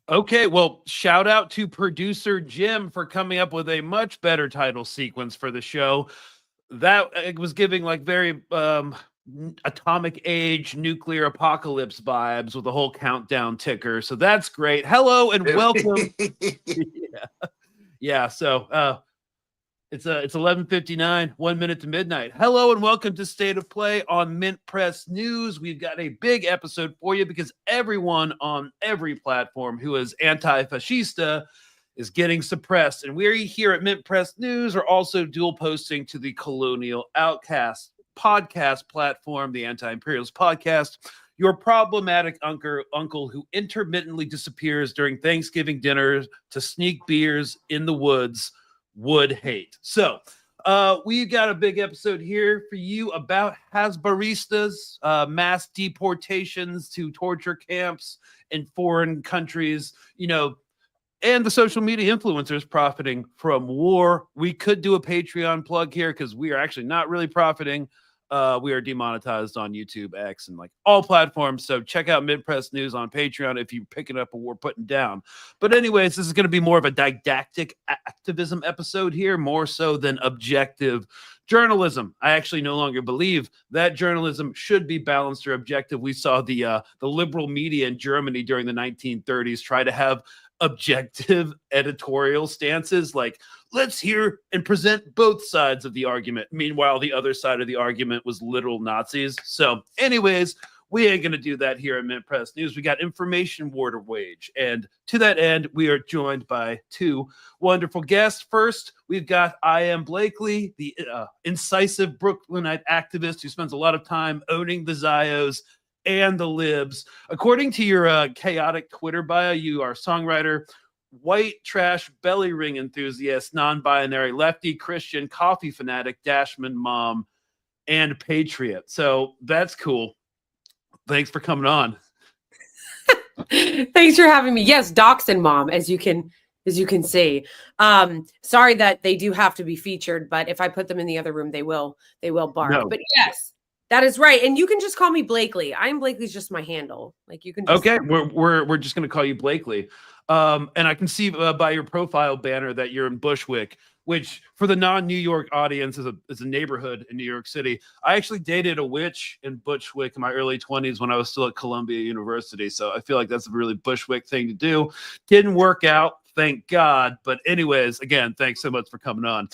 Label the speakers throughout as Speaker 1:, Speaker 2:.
Speaker 1: Okay, well, shout out to producer Jim for coming up with a much better title sequence for the show. That it was giving like very atomic age nuclear apocalypse vibes with the whole countdown ticker. So that's great. Hello and welcome. yeah. So it's 11:59, 1 minute to midnight. Hello and welcome to State of Play on MintPress News. We've got a big episode for you because everyone on every platform who is anti-fascista is getting suppressed. And we here at MintPress News are also dual posting to the Colonial Outcast podcast platform, the Anti-Imperialist podcast, your problematic uncle who intermittently disappears during Thanksgiving dinners to sneak beers in the woods would hate. So we've got a big episode here for you about Hasbaristas, mass deportations to torture camps in foreign countries, and the social media influencers profiting from war. We could do a Patreon plug here because we are actually not really profiting. We are demonetized on YouTube, X, and like all platforms. So check out MintPress News on Patreon if you're picking up what we're putting down. But anyways, this is going to be more of a didactic activism episode here, more so than objective journalism. I actually no longer believe that journalism should be balanced or objective. We saw the liberal media in Germany during the 1930s try to have objective editorial stances like, let's hear and present both sides of the argument. Meanwhile, the other side of the argument was literal Nazis. So anyways, we ain't going to do that here at MintPress News. We got information war to wage. And to that end, we are joined by two wonderful guests. First, we've got I Am Blakeley, the incisive Brooklynite activist who spends a lot of time owning the Zios and the libs. According to your chaotic Twitter bio, you are a songwriter, white trash belly ring enthusiast, non-binary, lefty Christian, coffee fanatic, Dashman mom, and patriot. So that's cool. Thanks for coming on.
Speaker 2: Thanks for having me. Yes, Dachshund mom, as you can see. Sorry that they do have to be featured, but if I put them in the other room, they will bark. No. But yes. That is right. And you can just call me Blakeley. I Am Blakeley's just my handle. Like you can just
Speaker 1: Okay, we're just going to call you Blakeley. And I can see by your profile banner that you're in Bushwick, which for the non-New York audience is a neighborhood in New York City. I actually dated a witch in Bushwick in my early 20s when I was still at Columbia University. So I feel like that's a really Bushwick thing to do. Didn't work out, thank God. But anyways, again, thanks so much for coming on.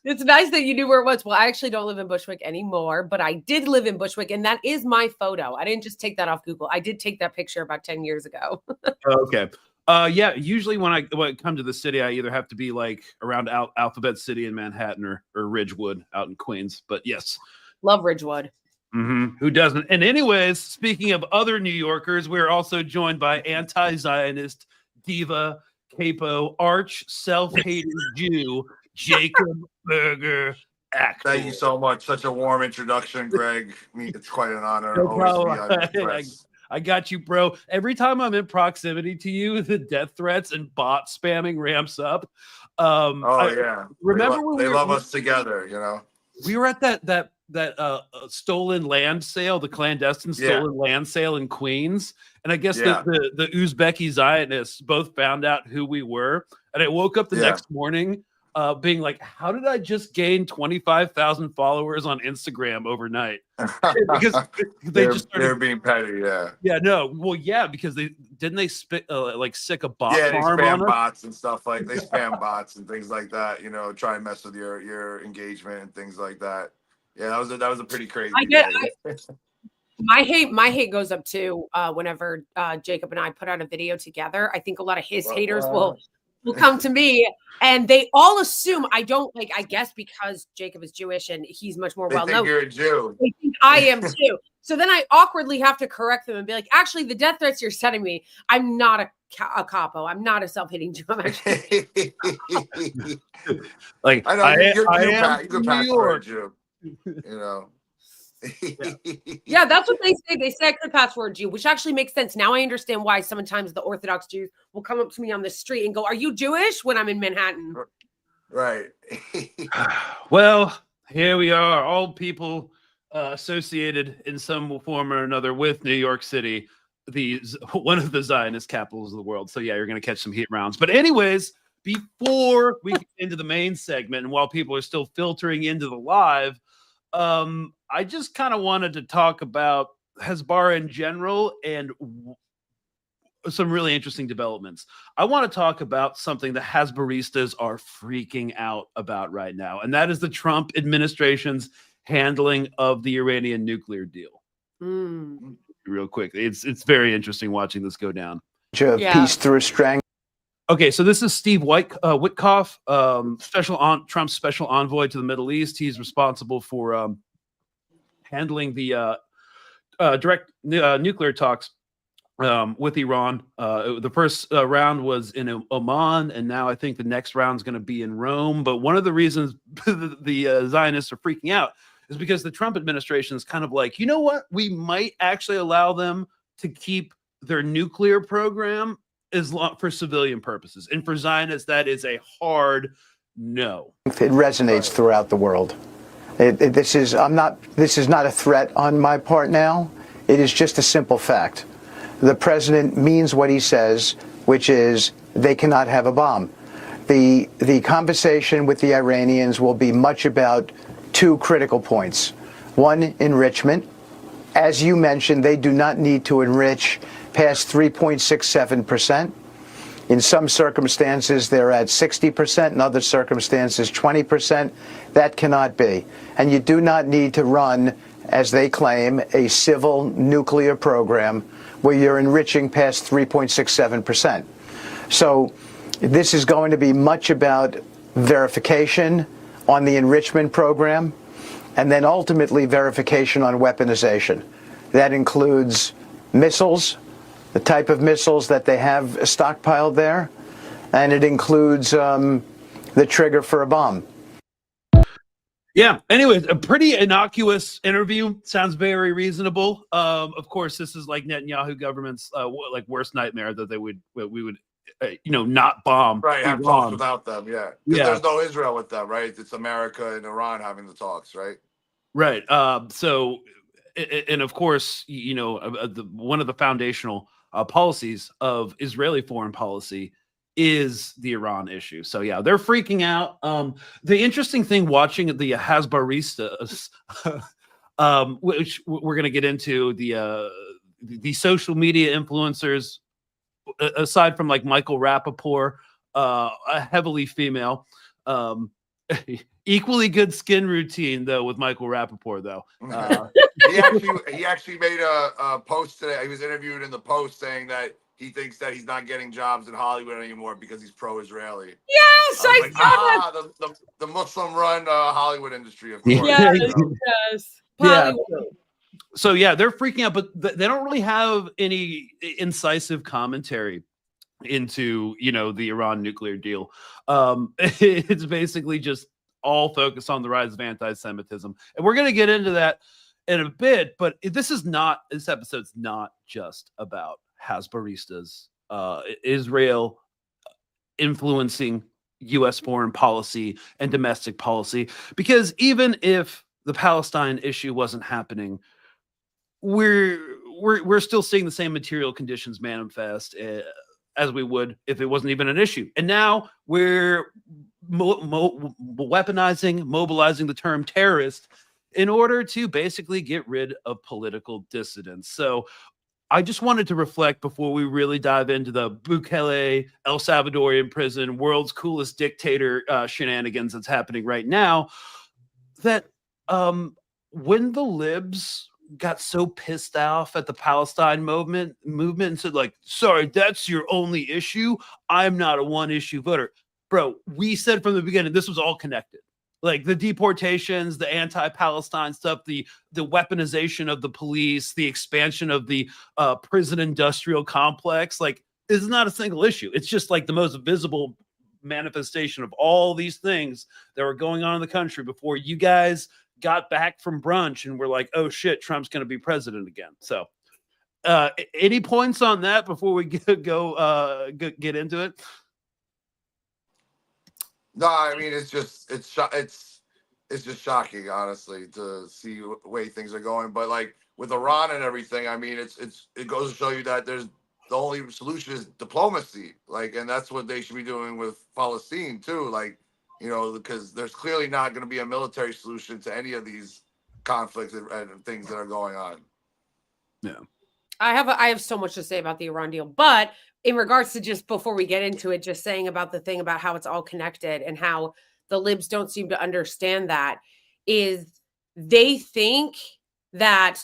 Speaker 2: It's nice that you knew where it was. Well, I actually don't live in Bushwick anymore, but I did live in Bushwick, and that is my photo. I didn't just take that off Google. I did take that picture about 10 years ago.
Speaker 1: Okay. Yeah, usually when I come to the city, I either have to be like around Alphabet City in Manhattan or Ridgewood out in Queens. But yes.
Speaker 2: Love Ridgewood.
Speaker 1: Mm-hmm. Who doesn't? And anyways, speaking of other New Yorkers, we're also joined by anti-Zionist diva, capo, arch, self-hating Jew, Jacob Berger. Actor.
Speaker 3: Thank you so much. Such a warm introduction, Greg. It's quite an honor.
Speaker 1: No problem. I got you, bro. Every time I'm in proximity to you, the death threats and bot spamming ramps up. Remember
Speaker 3: they love us together, you know.
Speaker 1: We were at that stolen land sale, the clandestine stolen land sale in Queens, and I guess the Uzbeki Zionists both found out who we were, and I woke up the next morning being like, how did I just gain 25,000 followers on Instagram overnight? Because they're
Speaker 3: being petty,
Speaker 1: because they sick a bot
Speaker 3: they
Speaker 1: farm
Speaker 3: spam
Speaker 1: on us?
Speaker 3: bots and stuff like they spam bots and things like that, you know, try and mess with your engagement and things like that. Yeah, that was a pretty crazy day.
Speaker 2: My hate goes up too whenever Jacob and I put out a video together. I think a lot of his haters will come to me and they all assume I don't I guess because Jacob is Jewish and he's much more well known.
Speaker 3: You're a Jew.
Speaker 2: They think I am too. So then I awkwardly have to correct them and be like, actually, the death threats you're sending me, I'm not a capo. I'm not a self-hating Jew. I'm actually
Speaker 3: I know you can pass for a Jew. You know.
Speaker 2: Yeah, that's what they say. They say I could pass for a Jew, which actually makes sense. Now I understand why sometimes the Orthodox Jews will come up to me on the street and go, "Are you Jewish?" when I'm in Manhattan.
Speaker 3: Right.
Speaker 1: Well, here we are, all people associated in some form or another with New York City, one of the Zionist capitals of the world. So yeah, you're going to catch some heat rounds. But anyways, before we get into the main segment, and while people are still filtering into the live, I just kind of wanted to talk about Hasbara in general and some really interesting developments. I want to talk about something the Hasbaristas are freaking out about right now, and that is the Trump administration's handling of the Iranian nuclear deal. Real quick, it's very interesting watching this go down.
Speaker 4: Peace through strength.
Speaker 1: Okay, so this is Steve Witkoff, Trump's special envoy to the Middle East. He's responsible for handling the direct nuclear talks with Iran. The first round was in Oman, and now I think the next round is going to be in Rome. But one of the reasons the Zionists are freaking out is because the Trump administration is kind of like, you know what? We might actually allow them to keep their nuclear program for civilian purposes. And for Zionists, that is a hard no.
Speaker 4: It resonates throughout the world. This is not a threat on my part now. It is just a simple fact. The president means what he says, which is they cannot have a bomb. The conversation with the Iranians will be much about two critical points. One, enrichment. As you mentioned, they do not need to enrich past 3.67%. In some circumstances, they're at 60%. In other circumstances, 20%. That cannot be. And you do not need to run, as they claim, a civil nuclear program where you're enriching past 3.67%. So this is going to be much about verification on the enrichment program, and then ultimately verification on weaponization. That includes missiles, the type of missiles that they have stockpiled there, and it includes the trigger for a bomb.
Speaker 1: Yeah. Anyways, a pretty innocuous interview. Sounds very reasonable. Of course, this is like Netanyahu government's worst nightmare that we would not bomb.
Speaker 3: Right. Have talks without them. Yeah. There's no Israel with them, right? It's America and Iran having the talks, right?
Speaker 1: Right. So, and of course, one of the foundational policies of Israeli foreign policy is the Iran issue. So yeah, they're freaking out. The interesting thing watching the Hasbaristas, which we're going to get into, the social media influencers, aside from like Michael Rappaport, a heavily female, equally good skin routine though with Michael Rappaport though.
Speaker 3: He actually made a post today. He was interviewed in the Post saying that he thinks that he's not getting jobs in Hollywood anymore because he's pro-Israeli.
Speaker 2: Yes, I saw
Speaker 3: that. The Muslim-run Hollywood industry, of course.
Speaker 2: Yes.
Speaker 1: Yeah. So yeah, they're freaking out, but they don't really have any incisive commentary into the Iran nuclear deal. It's basically just all focused on the rise of anti-Semitism, and we're going to get into that in a bit. But this episode's not just about Hasbaristas, Israel influencing U.S. foreign policy and domestic policy. Because even if the Palestine issue wasn't happening, we're still seeing the same material conditions manifest as we would if it wasn't even an issue. And now we're mobilizing the term terrorist in order to basically get rid of political dissidents. So I just wanted to reflect before we really dive into the Bukele, El Salvadorian prison, world's coolest dictator shenanigans that's happening right now, that when the libs got so pissed off at the Palestine movement and said, like, sorry, that's your only issue. I'm not a one issue voter. Bro, we said from the beginning, this was all connected. Like the deportations, the anti-Palestine stuff, the weaponization of the police, the expansion of the prison industrial complex. Like, it's not a single issue. It's just like the most visible manifestation of all these things that were going on in the country before you guys got back from brunch and were like, oh shit, Trump's going to be president again. So any points on that before we get into it?
Speaker 3: No, I mean it's just shocking, honestly, to see the way things are going. But like with Iran and everything, I mean it goes to show you that the only solution is diplomacy. Like, and that's what they should be doing with Palestine too. Like, you know, because there's clearly not going to be a military solution to any of these conflicts and things that are going on.
Speaker 1: Yeah,
Speaker 2: I have so much to say about the Iran deal, but in regards to just before we get into it, just saying about the thing about how it's all connected and how the libs don't seem to understand that is they think that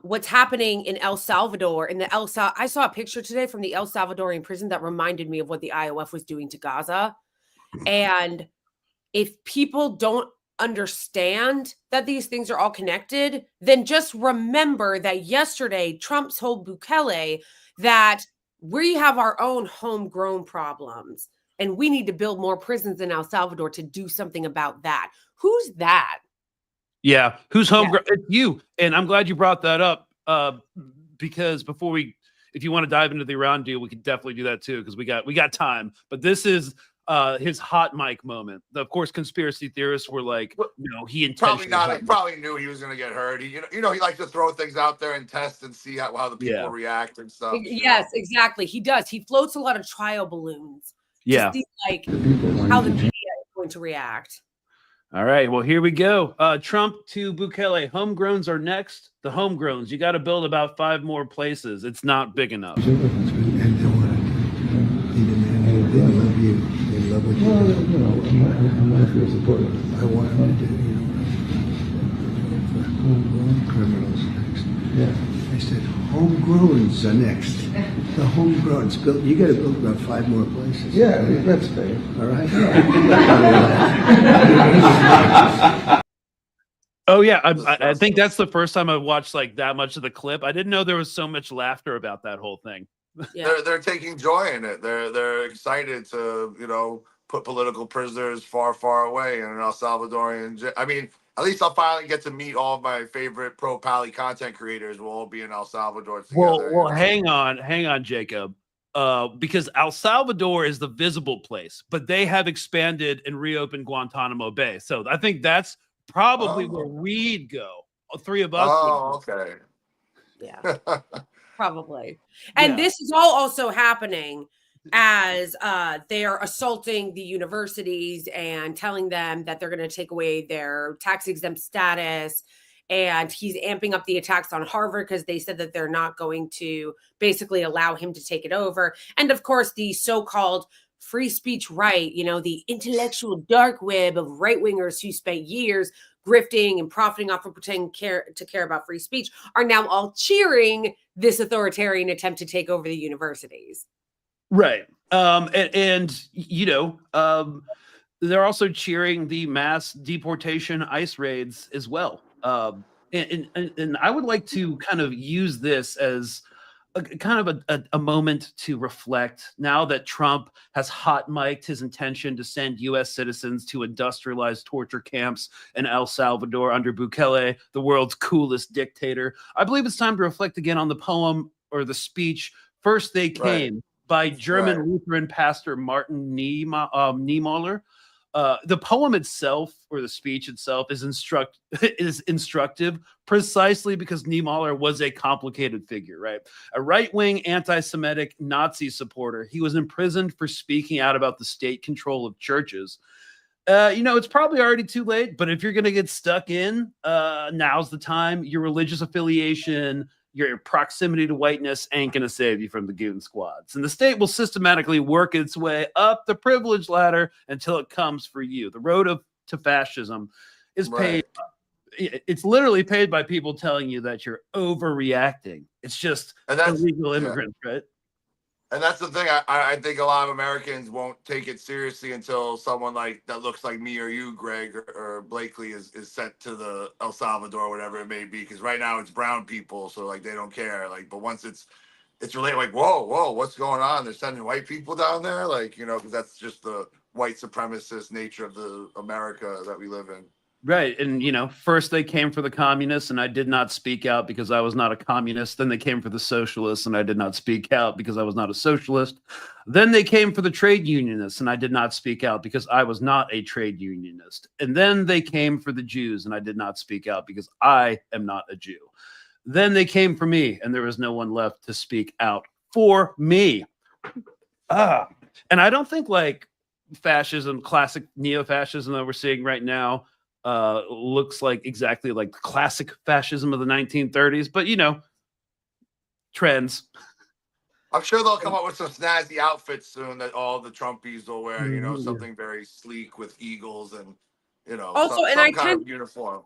Speaker 2: what's happening in El Salvador I saw a picture today from the El Salvadorian prison that reminded me of what the IOF was doing to Gaza. And if people don't understand that these things are all connected, then just remember that yesterday Trump told Bukele that we have our own homegrown problems and we need to build more prisons in El Salvador to do something about that. Who's that?
Speaker 1: Yeah, who's homegrown? Yeah. It's you. And I'm glad you brought that up because if you want to dive into the Iran deal, we could definitely do that too because we got time. But this is his hot mic moment. Of course, conspiracy theorists were like, he intentionally
Speaker 3: he probably knew he was going to get hurt. He likes to throw things out there and test and see how the people react and stuff.
Speaker 2: Yes, exactly. He does. He floats a lot of trial balloons.
Speaker 1: Yeah,
Speaker 2: to see, like how the media is going to react.
Speaker 1: All right, well, here we go. Trump to Bukele. Homegrowns are next. The homegrowns. You got to build about 5 more places. It's not big enough.
Speaker 5: They love you. They love what you do. I'm not here supportive. I want them to do, homegrown criminals next. Yeah. I said, homegrowns are next. The homegrowns. You got to build about 5 more places. Yeah, that's fair. All right?
Speaker 1: Oh, yeah. I think that's the first time I've watched like that much of the clip. I didn't know there was so much laughter about that whole thing.
Speaker 2: Yeah.
Speaker 3: They're taking joy in it. They're excited to put political prisoners far, far away in an El Salvadorian. I mean, at least I'll finally get to meet all of my favorite pro-Pali content creators. We'll all be in El Salvador together.
Speaker 1: Well, hang on, Jacob. Because El Salvador is the visible place, but they have expanded and reopened Guantanamo Bay. So I think that's probably where we'd go. 3 of us.
Speaker 3: Oh, okay.
Speaker 2: Yeah. Probably. And this is all also happening as they are assaulting the universities and telling them that they're going to take away their tax exempt status. And he's amping up the attacks on Harvard because they said that they're not going to basically allow him to take it over. And of course, the so-called free speech right, the intellectual dark web of right-wingers who spent years grifting and profiting off of pretending to care about free speech are now all cheering this authoritarian attempt to take over the universities.
Speaker 1: Right. They're also cheering the mass deportation ICE raids as well. And I would like to kind of use this as a moment to reflect now that Trump has hot mic'd his intention to send U.S. citizens to industrialized torture camps in El Salvador under Bukele, the world's coolest dictator. I believe it's time to reflect again on the poem or the speech, First They Came, by German Lutheran pastor Martin Niemöller. The poem itself, or the speech itself, is instructive precisely because Niemöller was a complicated figure, right? A right-wing anti-Semitic Nazi supporter. He was imprisoned for speaking out about the state control of churches. It's probably already too late, but if you're going to get stuck in, now's the time. Your religious affiliation, your proximity to whiteness ain't going to save you from the goon squads. And the state will systematically work its way up the privilege ladder until it comes for you. The road to fascism is paid. It's literally paid by people telling you that you're overreacting. It's just illegal immigrants, right?
Speaker 3: And that's the thing. I think a lot of Americans won't take it seriously until someone like that looks like me or you, Greg or Blakeley, is sent to the El Salvador, or whatever it may be. Because right now it's brown people, so like they don't care. Like, but once it's related, like whoa, what's going on? They're sending white people down there, like because that's just the white supremacist nature of the America that we live in.
Speaker 1: Right. And, first they came for the communists and I did not speak out because I was not a communist. Then they came for the socialists and I did not speak out because I was not a socialist. Then they came for the trade unionists and I did not speak out because I was not a trade unionist. And then they came for the Jews and I did not speak out because I am not a Jew. Then they came for me and there was no one left to speak out for me. And I don't think like fascism, classic neo-fascism that we're seeing right now, looks like exactly like the classic fascism of the 1930s, but trends.
Speaker 3: I'm sure they'll come up with some snazzy outfits soon that all the Trumpies will wear, something very sleek with eagles and
Speaker 2: also
Speaker 3: some kind of uniform.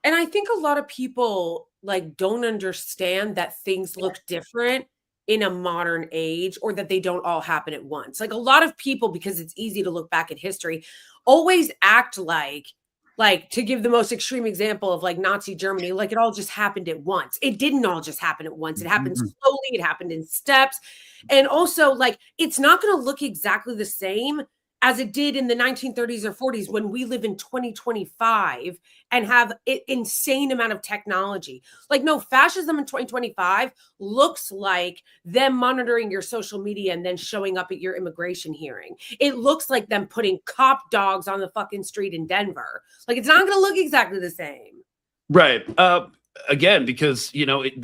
Speaker 2: And I think a lot of people like don't understand that things look different in a modern age, or that they don't all happen at once. Like a lot of people, because it's easy to look back at history, always act like, to give the most extreme example of like Nazi Germany, like it all just happened at once. It didn't all just happen at once. It happened slowly. It happened in steps. And also like, it's not going to look exactly the same as it did in the 1930s or 40s when we live in 2025 and have an insane amount of technology. Like, no, fascism in 2025 looks like them monitoring your social media and then showing up at your immigration hearing. It looks like them putting cop dogs on the fucking street in Denver. Like, it's not going to look exactly the same.
Speaker 1: Right. Again, because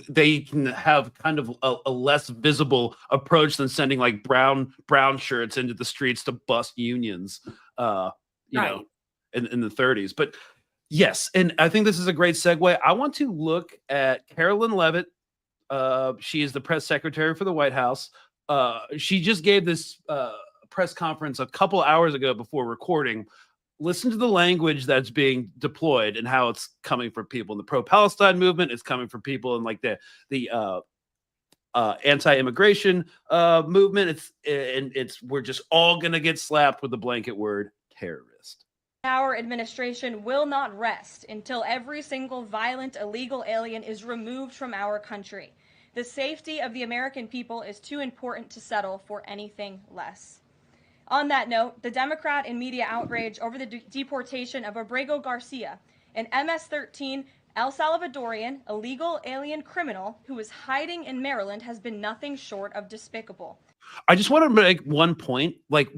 Speaker 1: they can have kind of a less visible approach than sending like brown shirts into the streets to bust unions, in the 30s. But yes, and I think this is a great segue. I want to look at Carolyn Leavitt. She is the press secretary for the White House. She just gave this press conference a couple hours ago before recording. Listen to the language that's being deployed and how it's coming from people in the pro-Palestine movement. It's coming from people in like the anti-immigration movement. We're just all gonna get slapped with the blanket word terrorist.
Speaker 6: Our administration will not rest until every single violent illegal alien is removed from our country. The safety of the American people is too important to settle for anything less. On that note, the Democrat and media outrage over the deportation of Abrego Garcia, an MS-13 El Salvadorian illegal alien criminal who is hiding in Maryland, has been nothing short of despicable.
Speaker 1: I just want to make one point. Like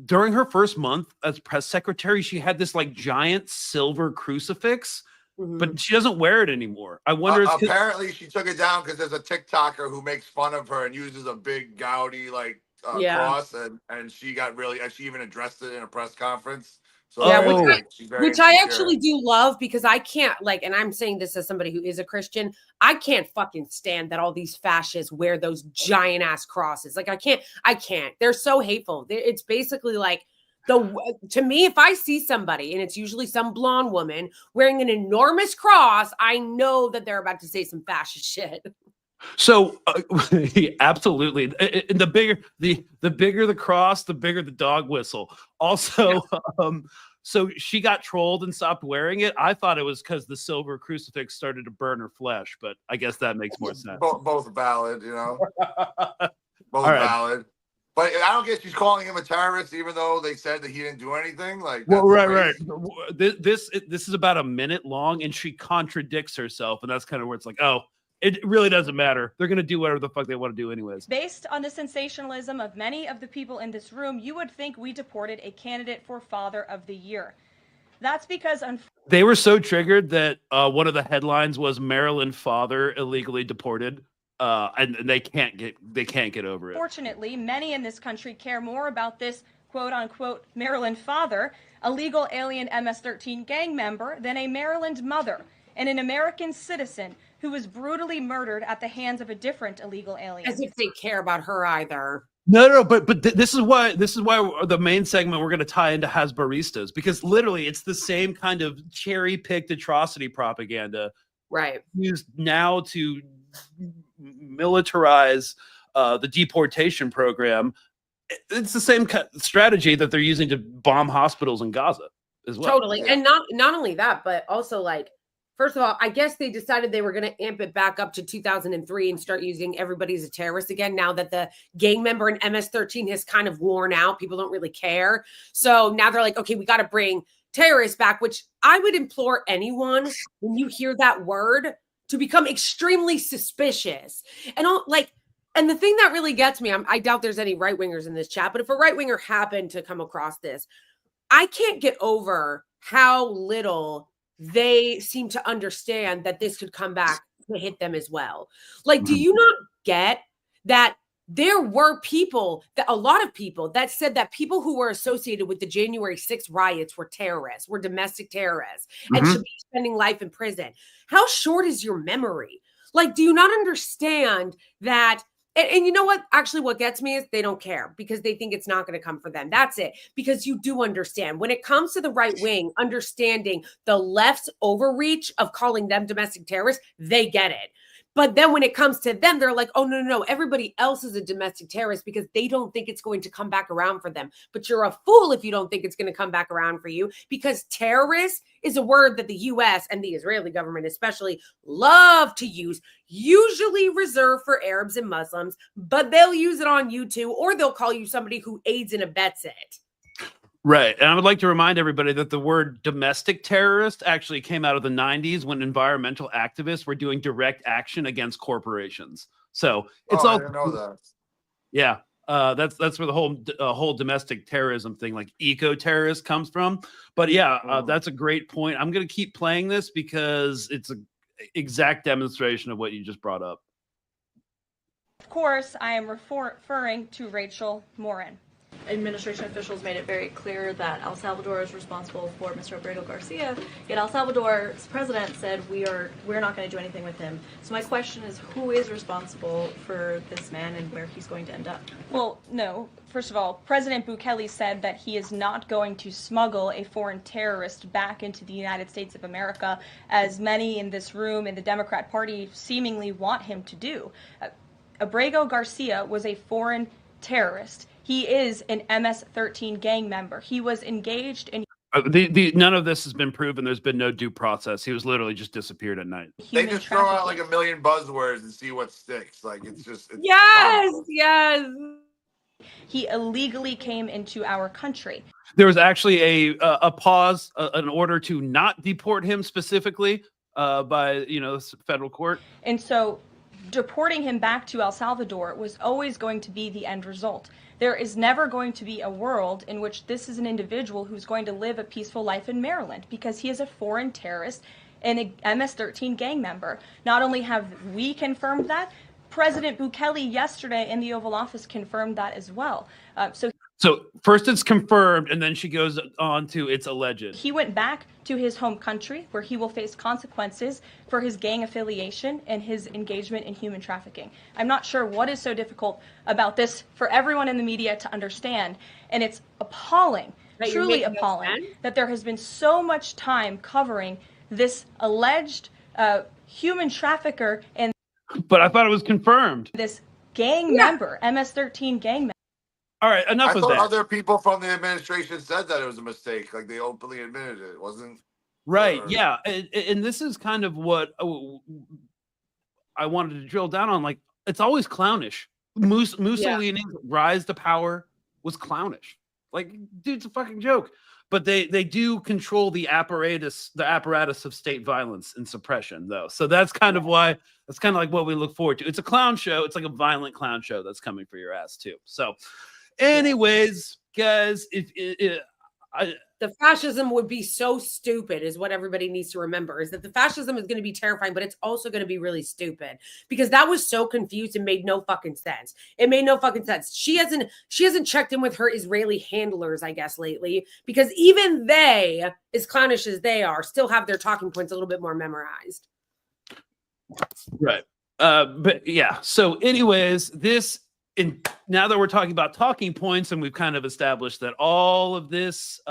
Speaker 1: during her first month as press secretary, she had this like giant silver crucifix, but she doesn't wear it anymore. I wonder.
Speaker 3: Apparently, she took it down because there's a TikToker who makes fun of her and uses a big gaudy cross, and she got really, and she even addressed it in a press conference. So
Speaker 2: which I actually do love, because I can't and I'm saying this as somebody who is a Christian, I can't fucking stand that all these fascists wear those giant ass crosses. Like I can't. They're so hateful. It's basically like to me, if I see somebody and it's usually some blonde woman wearing an enormous cross, I know that they're about to say some fascist shit.
Speaker 1: So absolutely. And the bigger the cross, the bigger the dog whistle. Also, so she got trolled and stopped wearing it. I thought it was because the silver crucifix started to burn her flesh, but I guess that makes more sense.
Speaker 3: Both valid, both valid. But I don't guess she's calling him a terrorist, even though they said that he didn't do anything. Right.
Speaker 1: This is about a minute long, and she contradicts herself, and that's kind of where it's like, oh, It really doesn't matter. They're going to do whatever the fuck they want to do anyways.
Speaker 6: Based on the sensationalism of many of the people in this room, you would think we deported a candidate for Father of the Year. That's because
Speaker 1: they were so triggered that one of the headlines was Maryland father illegally deported, and they can't get over it.
Speaker 6: Unfortunately, many in this country care more about this quote-unquote Maryland father, a legal alien MS-13 gang member, than a Maryland mother and an American citizen who was brutally murdered at the hands of a different illegal alien.
Speaker 2: As if they care about her either.
Speaker 1: No, but this is why the main segment we're going to tie into Hasbaristas, because literally it's the same kind of cherry-picked atrocity propaganda,
Speaker 2: right,
Speaker 1: used now to militarize the deportation program. It's the same strategy that they're using to bomb hospitals in Gaza as well.
Speaker 2: Totally, and not only that, but also like. First of all, I guess they decided they were going to amp it back up to 2003 and start using everybody as a terrorist again. Now that the gang member in MS-13 has kind of worn out, people don't really care. So now they're like, okay, we got to bring terrorists back, which I would implore anyone when you hear that word to become extremely suspicious. And the thing that really gets me, I doubt there's any right-wingers in this chat, but if a right-winger happened to come across this, I can't get over how little they seem to understand that this could come back to hit them as well. Like, do you not get that there were a lot of people that said that people who were associated with the January 6th riots were terrorists, were domestic terrorists, and should be spending life in prison? How short is your memory? Like, do you not understand that? And you know what? Actually, what gets me is they don't care because they think it's not going to come for them. That's it. Because you do understand when it comes to the right wing, understanding the left's overreach of calling them domestic terrorists, they get it. But then when it comes to them, they're like, oh, no, everybody else is a domestic terrorist because they don't think it's going to come back around for them. But you're a fool if you don't think it's going to come back around for you, because terrorist is a word that the U.S. and the Israeli government especially love to use, usually reserved for Arabs and Muslims, but they'll use it on you too, or they'll call you somebody who aids and abets it.
Speaker 1: Right. And I would like to remind everybody that the word domestic terrorist actually came out of the 90s when environmental activists were doing direct action against corporations. So it's all.
Speaker 3: I didn't know that.
Speaker 1: Yeah. That's where the whole domestic terrorism thing, like eco-terrorist, comes from. But yeah, that's a great point. I'm going to keep playing this because it's an exact demonstration of what you just brought up.
Speaker 6: Of course, I am referring to Rachel Morin.
Speaker 7: Administration officials made it very clear that El Salvador is responsible for Mr. Abrego Garcia, yet El Salvador's president said we're not going to do anything with him. So my question is, who is responsible for this man and where he's going to end up?
Speaker 6: Well, no. First of all, President Bukele said that he is not going to smuggle a foreign terrorist back into the United States of America, as many in this room in the Democrat Party seemingly want him to do. Abrego Garcia was a foreign terrorist. He is an MS-13 gang member. He was engaged in
Speaker 1: none of this has been proven. There's been no due process. He was literally just disappeared at night.
Speaker 3: They just throw out like a million buzzwords and see what sticks. Like it's
Speaker 2: yes.
Speaker 6: He illegally came into our country.
Speaker 1: There was actually a pause, an order to not deport him specifically by the federal court.
Speaker 6: And so deporting him back to El Salvador was always going to be the end result. There is never going to be a world in which this is an individual who's going to live a peaceful life in Maryland, because he is a foreign terrorist and a MS-13 gang member. Not only have we confirmed that, President Bukele yesterday in the Oval Office confirmed that as well.
Speaker 1: So first it's confirmed, and then she goes on to it's alleged.
Speaker 6: He went back to his home country where he will face consequences for his gang affiliation and his engagement in human trafficking. I'm not sure what is so difficult about this for everyone in the media to understand, and it's appalling, truly appalling, that there has been so much time covering this alleged human trafficker and
Speaker 1: but I thought it was confirmed.
Speaker 6: This gang member, MS-13 gang member.
Speaker 1: All right, enough of that. I
Speaker 3: thought other people from the administration said that it was a mistake. Like they openly admitted it wasn't.
Speaker 1: Right. Yeah. And this is kind of what I wanted to drill down on. Like, it's always clownish. Mussolini's rise to power was clownish. Like, dude's a fucking joke. but they do control the apparatus of state violence and suppression, though. So that's kind of why, that's kind of like what we look forward to. It's a clown show. It's like a violent clown show that's coming for your ass too. So anyways, guys,
Speaker 2: the fascism would be so stupid is what everybody needs to remember, is that the fascism is going to be terrifying, but it's also going to be really stupid, because that was so confused and made no fucking sense. It made no fucking sense. She hasn't checked in with her Israeli handlers, I guess, lately, because even they, as clownish as they are, still have their talking points a little bit more memorized.
Speaker 1: Right. But yeah. So anyways, now that we're talking about talking points, and we've kind of established that all of this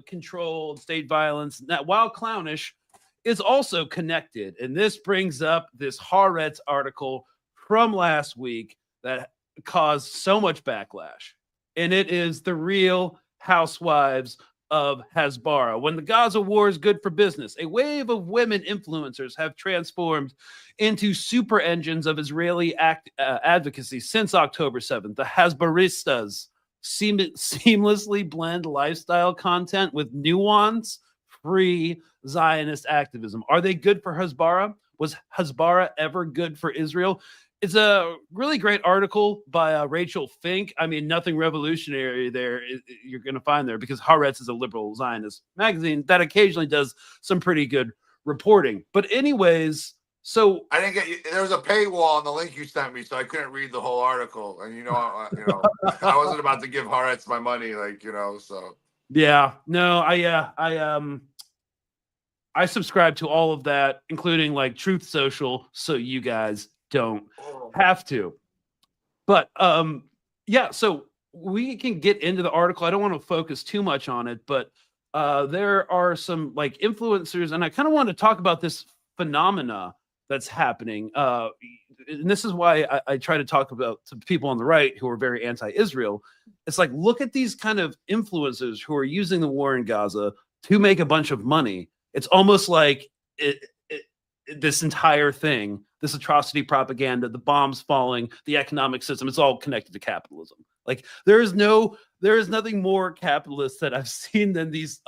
Speaker 1: controlled state violence, that while clownish, is also connected. And this brings up this Haaretz article from last week that caused so much backlash. And it is the Real Housewives of Hasbara. When the Gaza war is good for business, a wave of women influencers have transformed into super engines of Israeli advocacy since October 7th. The Hasbaristas seamlessly blend lifestyle content with nuance, free Zionist activism. Are they good for Hasbara? Was Hasbara ever good for Israel? It's a really great article by Rachel Fink. I mean, nothing revolutionary there you're going to find there, because Haaretz is a liberal Zionist magazine that occasionally does some pretty good reporting. But anyways, so
Speaker 3: I didn't get you. There was a paywall on the link you sent me, so I couldn't read the whole article. And I wasn't about to give Haaretz my money, so.
Speaker 1: Yeah, no, I subscribe to all of that, including like Truth Social, so you guys don't have to. But yeah, so we can get into the article. I don't want to focus too much on it, but there are some like influencers, and I kind of want to talk about this phenomena that's happening. And this is why I try to talk about to people on the right who are very anti-Israel. It's like, look at these kind of influencers who are using the war in Gaza to make a bunch of money. It's almost like this entire thing, this atrocity propaganda, the bombs falling, the economic system, it's all connected to capitalism. Like there is nothing more capitalist that I've seen than these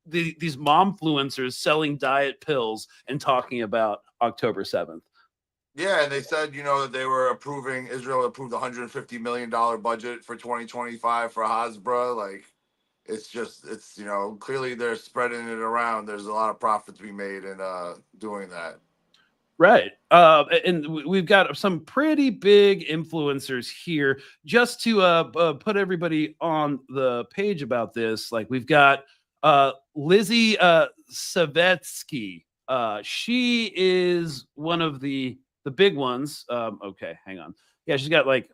Speaker 1: momfluencers selling diet pills and talking about October 7th.
Speaker 3: Yeah, and they said, that they were Israel approved $150 million budget for 2025 for Hasbara. Like, it's clearly they're spreading it around. There's a lot of profit to be made in doing that.
Speaker 1: Right. And we've got some pretty big influencers here. Just to put everybody on the page about this, like we've got Lizzie Savetsky. She is one of the big ones. Okay, hang on. Yeah, she's got like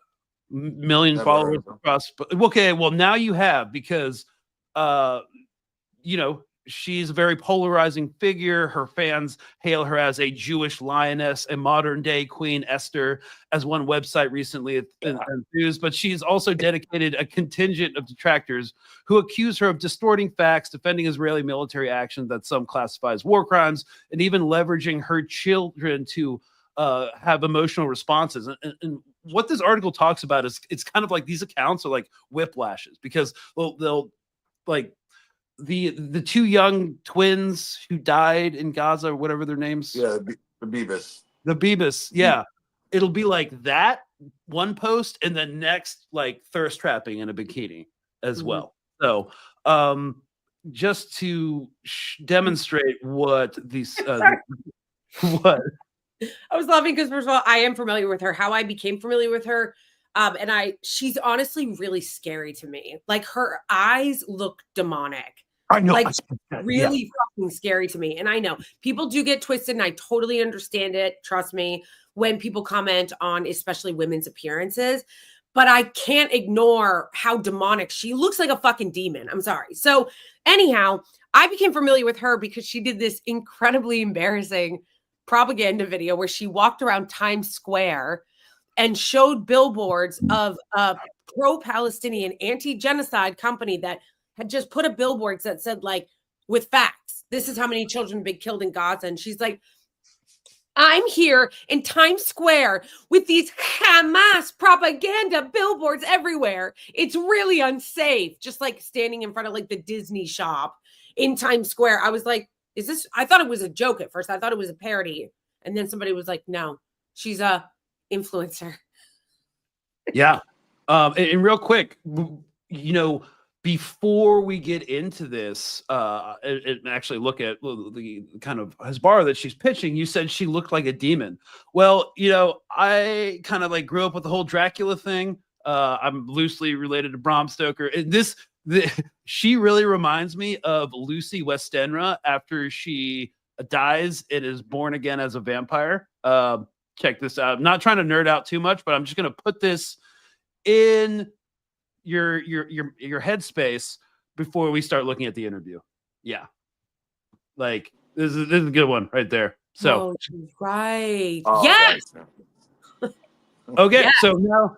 Speaker 1: million followers across. Okay, well now you have, because she's a very polarizing figure. Her fans hail her as a Jewish lioness, a modern day Queen Esther, as one website recently enthused. But she's also dedicated a contingent of detractors who accuse her of distorting facts, defending Israeli military action that some classify as war crimes, and even leveraging her children to have emotional responses. And what this article talks about is, it's kind of like these accounts are like whiplashes, because they'll like the two young twins who died in Gaza, or whatever their names.
Speaker 3: Yeah, the Beebis.
Speaker 1: The Beebis, yeah. It'll be like that one post, and then next like thirst trapping in a bikini as well. So just to demonstrate what these what
Speaker 2: I was laughing because, first of all, I am familiar with her. How I became familiar with her, she's honestly really scary to me. Like her eyes look demonic.
Speaker 1: I know,
Speaker 2: like really fucking scary to me. And I know people do get twisted, and I totally understand it. Trust me, when people comment on especially women's appearances, but I can't ignore how demonic she looks, like a fucking demon. I'm sorry. So anyhow, I became familiar with her because she did this incredibly embarrassing propaganda video where she walked around Times Square and showed billboards of a pro-Palestinian anti-genocide company that had just put up billboards that said, like, with facts, this is how many children have been killed in Gaza. And she's like, I'm here in Times Square with these Hamas propaganda billboards everywhere. It's really unsafe. Just like standing in front of like the Disney shop in Times Square. I was like, is this? I thought it was a joke at first. I thought it was a parody. And then somebody was like, no, she's a influencer.
Speaker 1: Yeah. And real quick, you know, before we get into this, and actually look at the kind of Hasbara that she's pitching, you said she looked like a demon. Well, you know, I kind of like grew up with the whole Dracula thing. I'm loosely related to Bram Stoker. And she really reminds me of Lucy Westenra after she dies and is born again as a vampire. Check this out. I'm not trying to nerd out too much, but I'm just going to put this in your headspace before we start looking at the interview. Yeah, like this is a good one right there. So
Speaker 2: right,
Speaker 3: Yes.
Speaker 1: okay,
Speaker 2: yes.
Speaker 1: so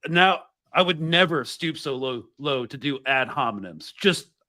Speaker 1: now I would never stoop so low to do ad hominems.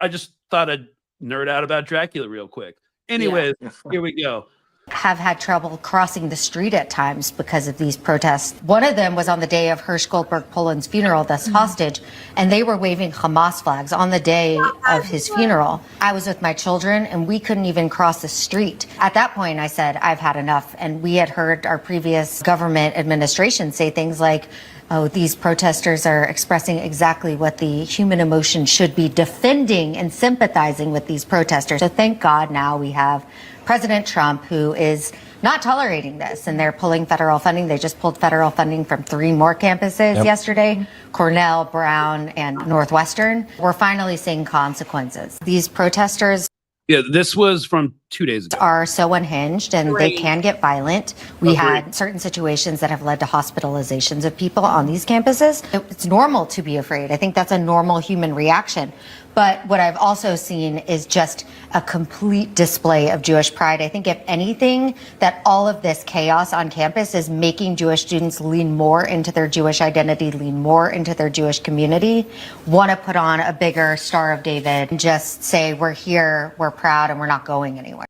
Speaker 1: I just thought I'd nerd out about Dracula real quick. Anyways, Here we go.
Speaker 8: Have had trouble crossing the street at times because of these protests. One of them was on the day of Hersh Goldberg Poland's funeral, that's hostage, and they were waving Hamas flags on the day of his funeral. I was with my children and we couldn't even cross the street. At that point, I said, I've had enough. And we had heard our previous government administration say things like, oh, these protesters are expressing exactly what the human emotion should be, defending and sympathizing with these protesters. So thank God now we have President Trump, who is not tolerating this, and they're pulling federal funding. They just pulled federal funding from 3 more campuses yesterday, Cornell, Brown, and Northwestern. We're finally seeing consequences. These protesters
Speaker 1: This was from 2 days ago.
Speaker 8: Are so unhinged and they can get violent. We had certain situations that have led to hospitalizations of people on these campuses. It's normal to be afraid. I think that's a normal human reaction. But what I've also seen is just a complete display of Jewish pride. I think if anything, that all of this chaos on campus is making Jewish students lean more into their Jewish identity, lean more into their Jewish community, want to put on a bigger Star of David and just say, we're here, we're proud, and we're not going anywhere.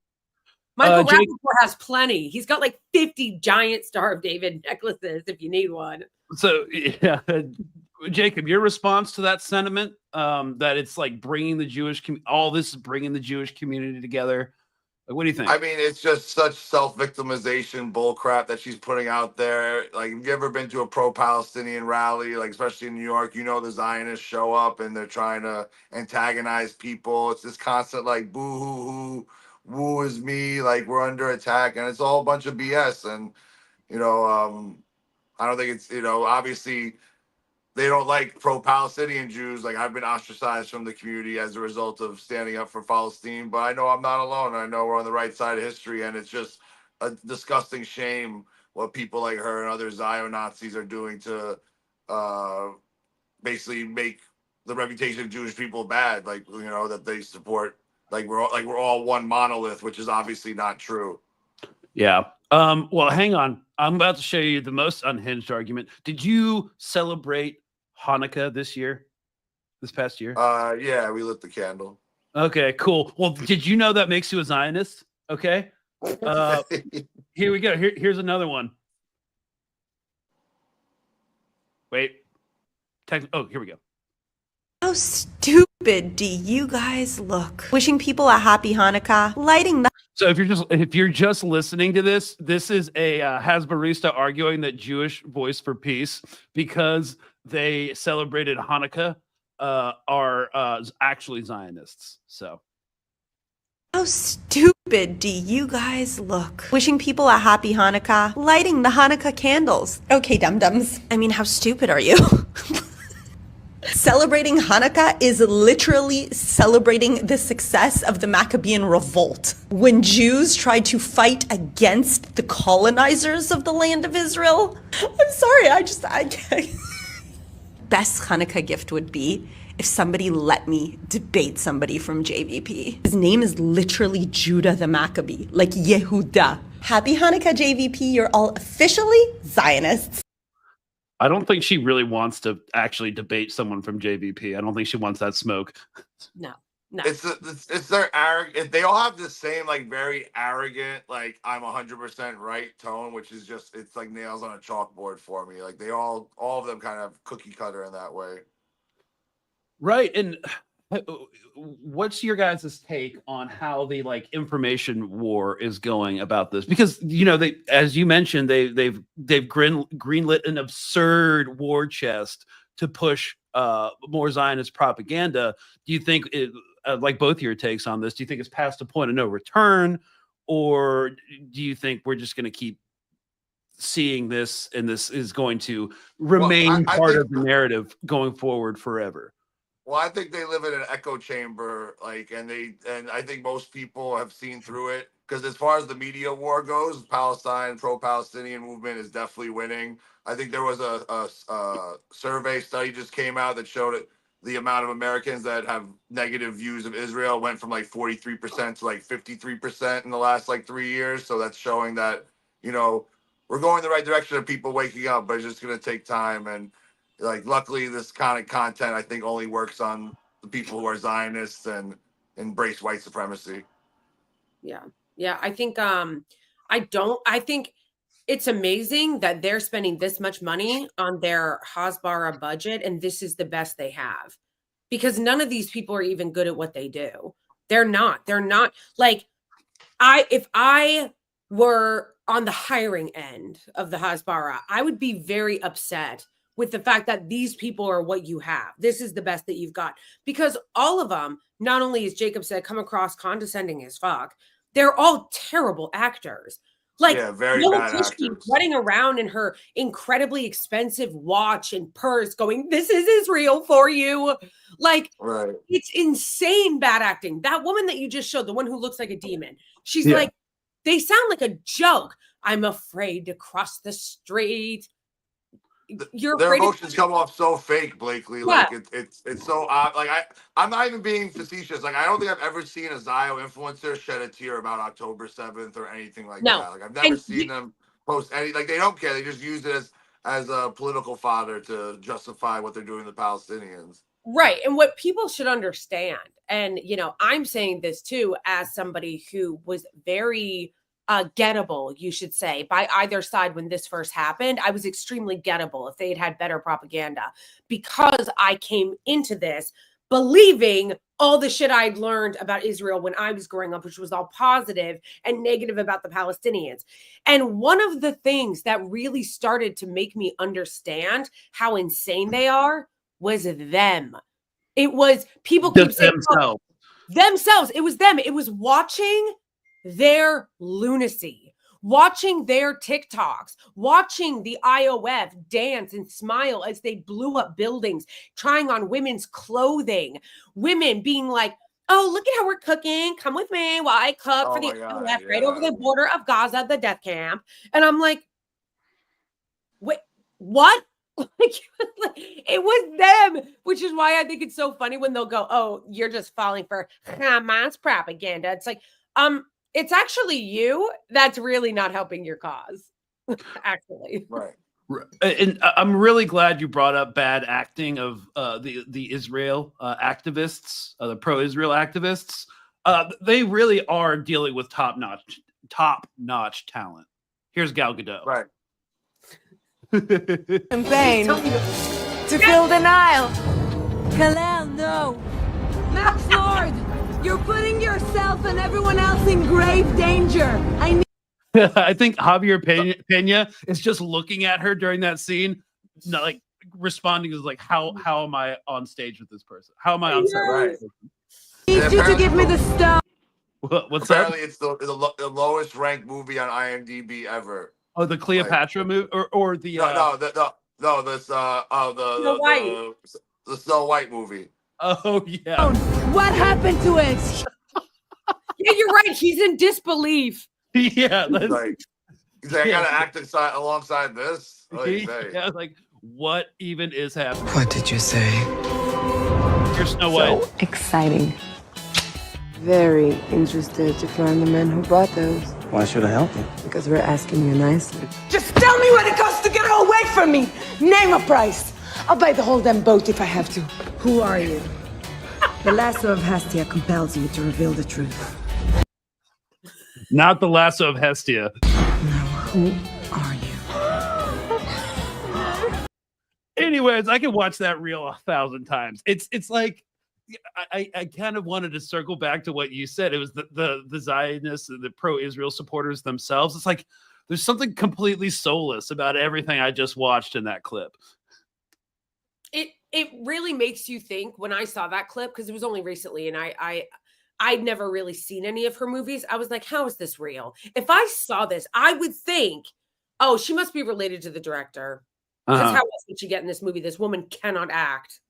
Speaker 2: Michael Rappaport has plenty. He's got like 50 giant Star of David necklaces if you need one.
Speaker 1: So, yeah, Jacob, your response to that sentiment, that it's like bringing the Jewish, all this is bringing the Jewish community together. Like, what do you think?
Speaker 3: I mean, it's just such self-victimization bullcrap that she's putting out there. Like, have you ever been to a pro-Palestinian rally, like especially in New York? You know, the Zionists show up and they're trying to antagonize people. It's this constant like, boo-hoo-hoo, woo is me, like we're under attack, and it's all a bunch of BS. And you know, I don't think it's, you know, obviously they don't like pro-Palestinian Jews. Like, I've been ostracized from the community as a result of standing up for Palestine, but I know I'm not alone. I know we're on the right side of history, and it's just a disgusting shame what people like her and other Zion Nazis are doing to basically make the reputation of Jewish people bad. Like, you know, that they support, like we're all one monolith, which is obviously not true.
Speaker 1: Yeah. Well, hang on. I'm about to show you the most unhinged argument. Did you celebrate Hanukkah this past year?
Speaker 3: Yeah, we lit the candle.
Speaker 1: Okay, cool. Well, did you know that makes you a Zionist? Okay. Here we go. Here's another one. Wait. Here we go.
Speaker 9: How stupid do you guys look? Wishing people a happy Hanukkah, lighting the...
Speaker 1: So if you're just listening to this is a Hasbarista arguing that Jewish Voice for Peace, because they celebrated Hanukkah, are actually Zionists. So
Speaker 9: how stupid do you guys look? Wishing people a happy Hanukkah, lighting the Hanukkah candles. Okay, dum-dums. I mean, how stupid are you? Celebrating Hanukkah is literally celebrating the success of the Maccabean revolt. When Jews tried to fight against the colonizers of the land of Israel. I'm sorry, I can't. Best Hanukkah gift would be if somebody let me debate somebody from JVP. His name is literally Judah the Maccabee, like Yehuda. Happy Hanukkah, JVP, you're all officially Zionists.
Speaker 1: I don't think she really wants to actually debate someone from JVP. I don't think she wants that smoke.
Speaker 2: No. No.
Speaker 3: It's their arrogant. They all have the same like very arrogant like I'm 100% right tone, which is just it's like nails on a chalkboard for me. Like they all of them kind of cookie cutter in that way.
Speaker 1: Right. And what's your guys' take on how the like information war is going about this? Because they, as you mentioned, they've greenlit an absurd war chest to push more Zionist propaganda. Do you think like both of your takes on this, do you think it's past a point of no return, or do you think we're just going to keep seeing this and this is going to remain part of the narrative going forward forever?
Speaker 3: Well, I think they live in an echo chamber, like, and I think most people have seen through it. Because as far as the media war goes, Palestine pro-Palestinian movement is definitely winning. I think there was a survey study just came out that showed it. The amount of Americans that have negative views of Israel went from like 43% to like 53% in the last like 3 years. So that's showing that, we're going the right direction of people waking up, but it's just going to take time. And like, luckily this kind of content, I think only works on the people who are Zionists and embrace white supremacy.
Speaker 2: Yeah. Yeah. I think, I think it's amazing that they're spending this much money on their Hasbara budget, and this is the best they have, because none of these people are even good at what they do. They're not like, if I were on the hiring end of the Hasbara, I would be very upset with the fact that these people are what you have. This is the best that you've got, because all of them, not only, as Jacob said, come across condescending as fuck, they're all terrible actors. Like,
Speaker 3: very bad actors.
Speaker 2: Running around in her incredibly expensive watch and purse going, "This is Israel for you." Like,
Speaker 3: right.
Speaker 2: It's insane bad acting. That woman that you just showed, the one who looks like a demon, she's like, they sound like a joke. I'm afraid to cross the street.
Speaker 3: Their emotions come off so fake, Blakeley.
Speaker 2: Yeah.
Speaker 3: Like it's so odd. Like I'm not even being facetious. Like I don't think I've ever seen a Zio influencer shed a tear about October 7th or anything like that. Like I've never seen them post any. Like they don't care. They just use it as a political fodder to justify what they're doing to the Palestinians.
Speaker 2: Right. And what people should understand, and I'm saying this too as somebody who was very gettable, you should say, by either side when this first happened. I was extremely gettable if they had better propaganda, because I came into this believing all the shit I'd learned about Israel when I was growing up, which was all positive and negative about the Palestinians. And one of the things that really started to make me understand how insane they are was them. It was people keep saying themselves. It was them. It was watching their lunacy, watching their TikToks, watching the IOF dance and smile as they blew up buildings, trying on women's clothing, women being like, "Oh, look at how we're cooking. Come with me while I cook for the IOF right over the border of Gaza, the death camp." And I'm like, wait, what? It was them, which is why I think it's so funny when they'll go, "Oh, you're just falling for Hamas propaganda." It's like, it's actually you that's really not helping your cause, actually.
Speaker 3: Right.
Speaker 1: And I'm really glad you brought up bad acting of the Israel activists, the pro-Israel activists. They really are dealing with top-notch talent. Here's Gal Gadot.
Speaker 3: Right.
Speaker 10: Campaign to fill the Nile. Kalel, no. Max Lord, you're putting yourself and everyone else in grave danger.
Speaker 1: I think Javier Pena is just looking at her during that scene, like responding is like, how am I on stage with this person? How am I on set?
Speaker 3: Right.
Speaker 10: I need you to give me the stone.
Speaker 1: What's that?
Speaker 3: Apparently, it's the lowest ranked movie on IMDb ever.
Speaker 1: Oh, the Cleopatra movie, or the
Speaker 3: the Snow White movie.
Speaker 1: Oh yeah.
Speaker 10: What happened to it?
Speaker 2: Yeah, you're right. He's in disbelief.
Speaker 1: Yeah,
Speaker 3: He's like, I gotta act alongside this.
Speaker 1: Yeah, like what even is happening?
Speaker 11: What did you say?
Speaker 1: You're Snow White.
Speaker 10: So exciting. Very interested to find the men who bought those.
Speaker 11: Why should I help you?
Speaker 10: Because we're asking you nicely. Just tell me what it costs to get her away from me. Name a price. I'll buy the whole damn boat if I have to. Who are you? The lasso of Hestia compels you to reveal the truth.
Speaker 1: Not the lasso of Hestia.
Speaker 10: Now, who are you?
Speaker 1: Anyways, I can watch that reel 1,000 times. It's like I kind of wanted to circle back to what you said. It was the Zionists, the pro-Israel supporters themselves. It's like there's something completely soulless about everything I just watched in that clip.
Speaker 2: It really makes you think when I saw that clip, because it was only recently, and I'd never really seen any of her movies. I was like, how is this real? If I saw this, I would think, oh, she must be related to the director. Because how else would she get in this movie? This woman cannot act.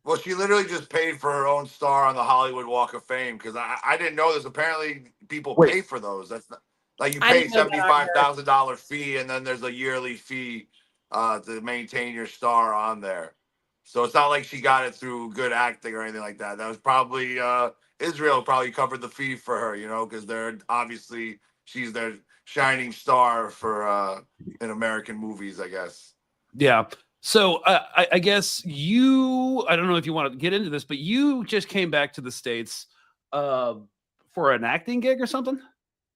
Speaker 3: Well, she literally just paid for her own star on the Hollywood Walk of Fame, because I didn't know this. Apparently, people pay for those. That's not, like you pay $75,000 fee, and then there's a yearly fee to maintain your star on there. So it's not like she got it through good acting or anything like that. That was probably Israel probably covered the fee for her, you know, because they're obviously she's their shining star for in American movies, I guess.
Speaker 1: Yeah. So I guess I don't know if you want to get into this, but you just came back to the States for an acting gig or something?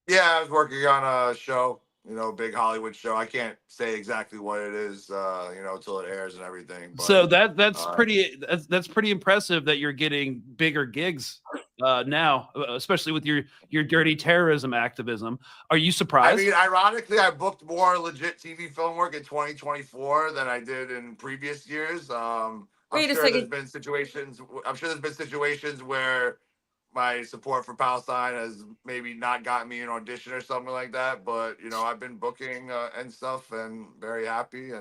Speaker 3: Yeah, I was working on a show, you know, big Hollywood show. I can't say exactly what it is, you know, until it airs and everything. But,
Speaker 1: so that's pretty impressive that you're getting bigger gigs now, especially with your dirty terrorism activism. Are you surprised?
Speaker 3: I mean, ironically, I booked more legit TV film work in 2024 than I did in previous years. I'm sure there's been situations where my support for Palestine has maybe not gotten me an audition or something like that. But, you know, I've been booking and stuff and very happy.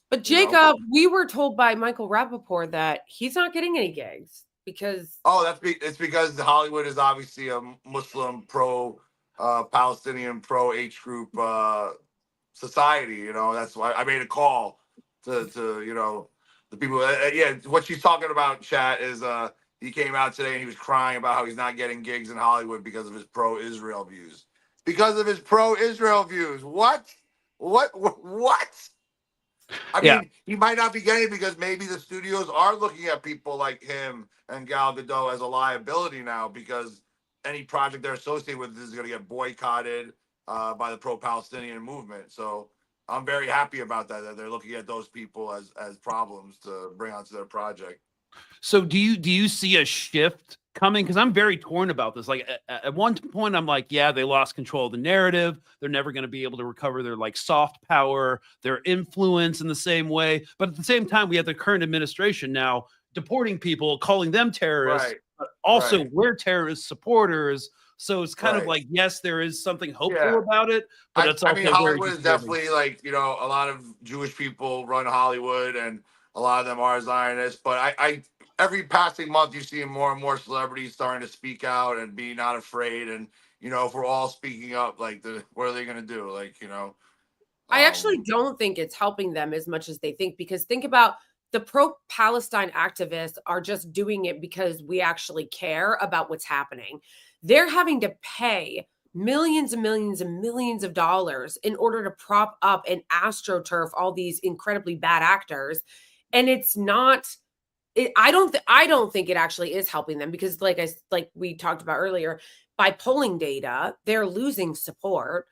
Speaker 2: But Jacob, we were told by Michael Rappaport that he's not getting any gigs because...
Speaker 3: Oh, it's because Hollywood is obviously a Muslim Palestinian pro H group society. You know, that's why I made a call to you know, the people. Yeah, what she's talking about, chat, is he came out today and he was crying about how he's not getting gigs in Hollywood because of his pro-Israel views. Because of his pro-Israel views. What? I mean, he might not be getting it because maybe the studios are looking at people like him and Gal Gadot as a liability now, because any project they're associated with is going to get boycotted by the pro-Palestinian movement. So I'm very happy about that they're looking at those people as problems to bring onto their project.
Speaker 1: So do you see a shift coming? Because I'm very torn about this. Like at one point, I'm like, yeah, they lost control of the narrative. They're never going to be able to recover their like soft power, their influence in the same way. But at the same time, we have the current administration now deporting people, calling them terrorists, but also we're terrorist supporters. So it's kind of like, yes, there is something hopeful about it, but it's also
Speaker 3: Hollywood is definitely like, you know, a lot of Jewish people run Hollywood and a lot of them are Zionists, but I every passing month you see more and more celebrities starting to speak out and be not afraid. And, you know, if we're all speaking up, like what are they going to do? Like, you know,
Speaker 2: I actually don't think it's helping them as much as they think, because think about the pro-Palestine activists are just doing it because we actually care about what's happening. They're having to pay millions and millions and millions of dollars in order to prop up and astroturf all these incredibly bad actors. And it's not, I don't think it actually is helping them, because like we talked about earlier, by polling data, they're losing support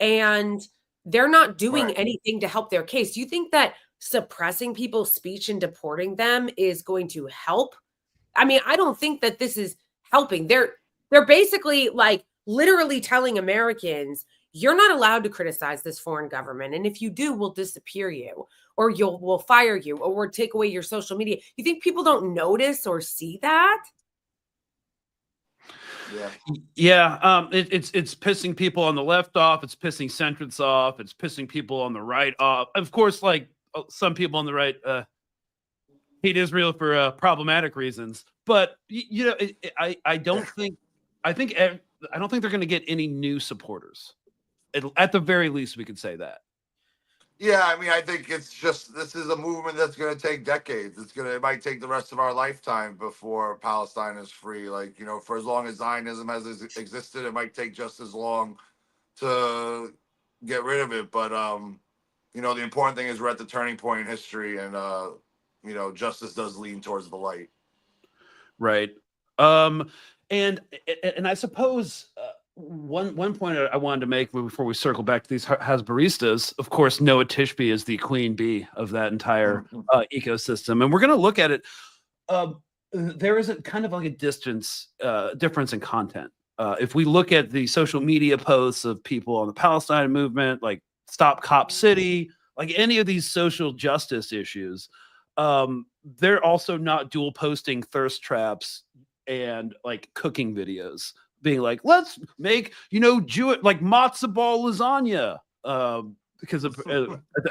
Speaker 2: and they're not doing anything to help their case. Do you think that suppressing people's speech and deporting them is going to help? I mean, I don't think that this is helping. They're basically like literally telling Americans, you're not allowed to criticize this foreign government. And if you do, we'll disappear you, or we'll fire you, or we'll take away your social media. You think people don't notice or see that?
Speaker 1: Yeah. It's pissing people on the left off. It's pissing centrists off. It's pissing people on the right off. Of course, like some people on the right hate Israel for problematic reasons. But you know, I don't think they're going to get any new supporters. At the very least, we could say that.
Speaker 3: Yeah, I mean, I think it's just, this is a movement that's going to take decades. It might take the rest of our lifetime before Palestine is free. Like, you know, for as long as Zionism has existed, it might take just as long to get rid of it. But, you know, the important thing is we're at the turning point in history, and, you know, justice does lean towards the light.
Speaker 1: Right. And I suppose one point I wanted to make before we circle back to these Hasbaristas, of course, Noah Tishby is the queen bee of that entire ecosystem, and we're going to look at it. There is a kind of like a difference in content. If we look at the social media posts of people on the Palestine movement, like Stop Cop City, like any of these social justice issues, they're also not dual posting thirst traps and like cooking videos, being like, let's make, Jewish like matzo ball lasagna. Because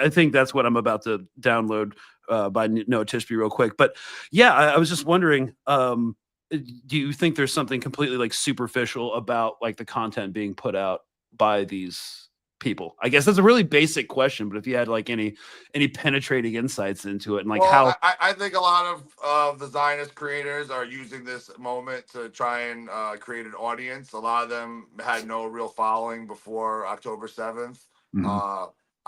Speaker 1: I think that's what I'm about to download by Noah Tishby real quick. But yeah, I was just wondering, do you think there's something completely like superficial about like the content being put out by these people? I guess that's a really basic question, but if you had like any penetrating insights into it and like how
Speaker 3: I think a lot of the Zionist creators are using this moment to try and create an audience. A lot of them had no real following before October 7th.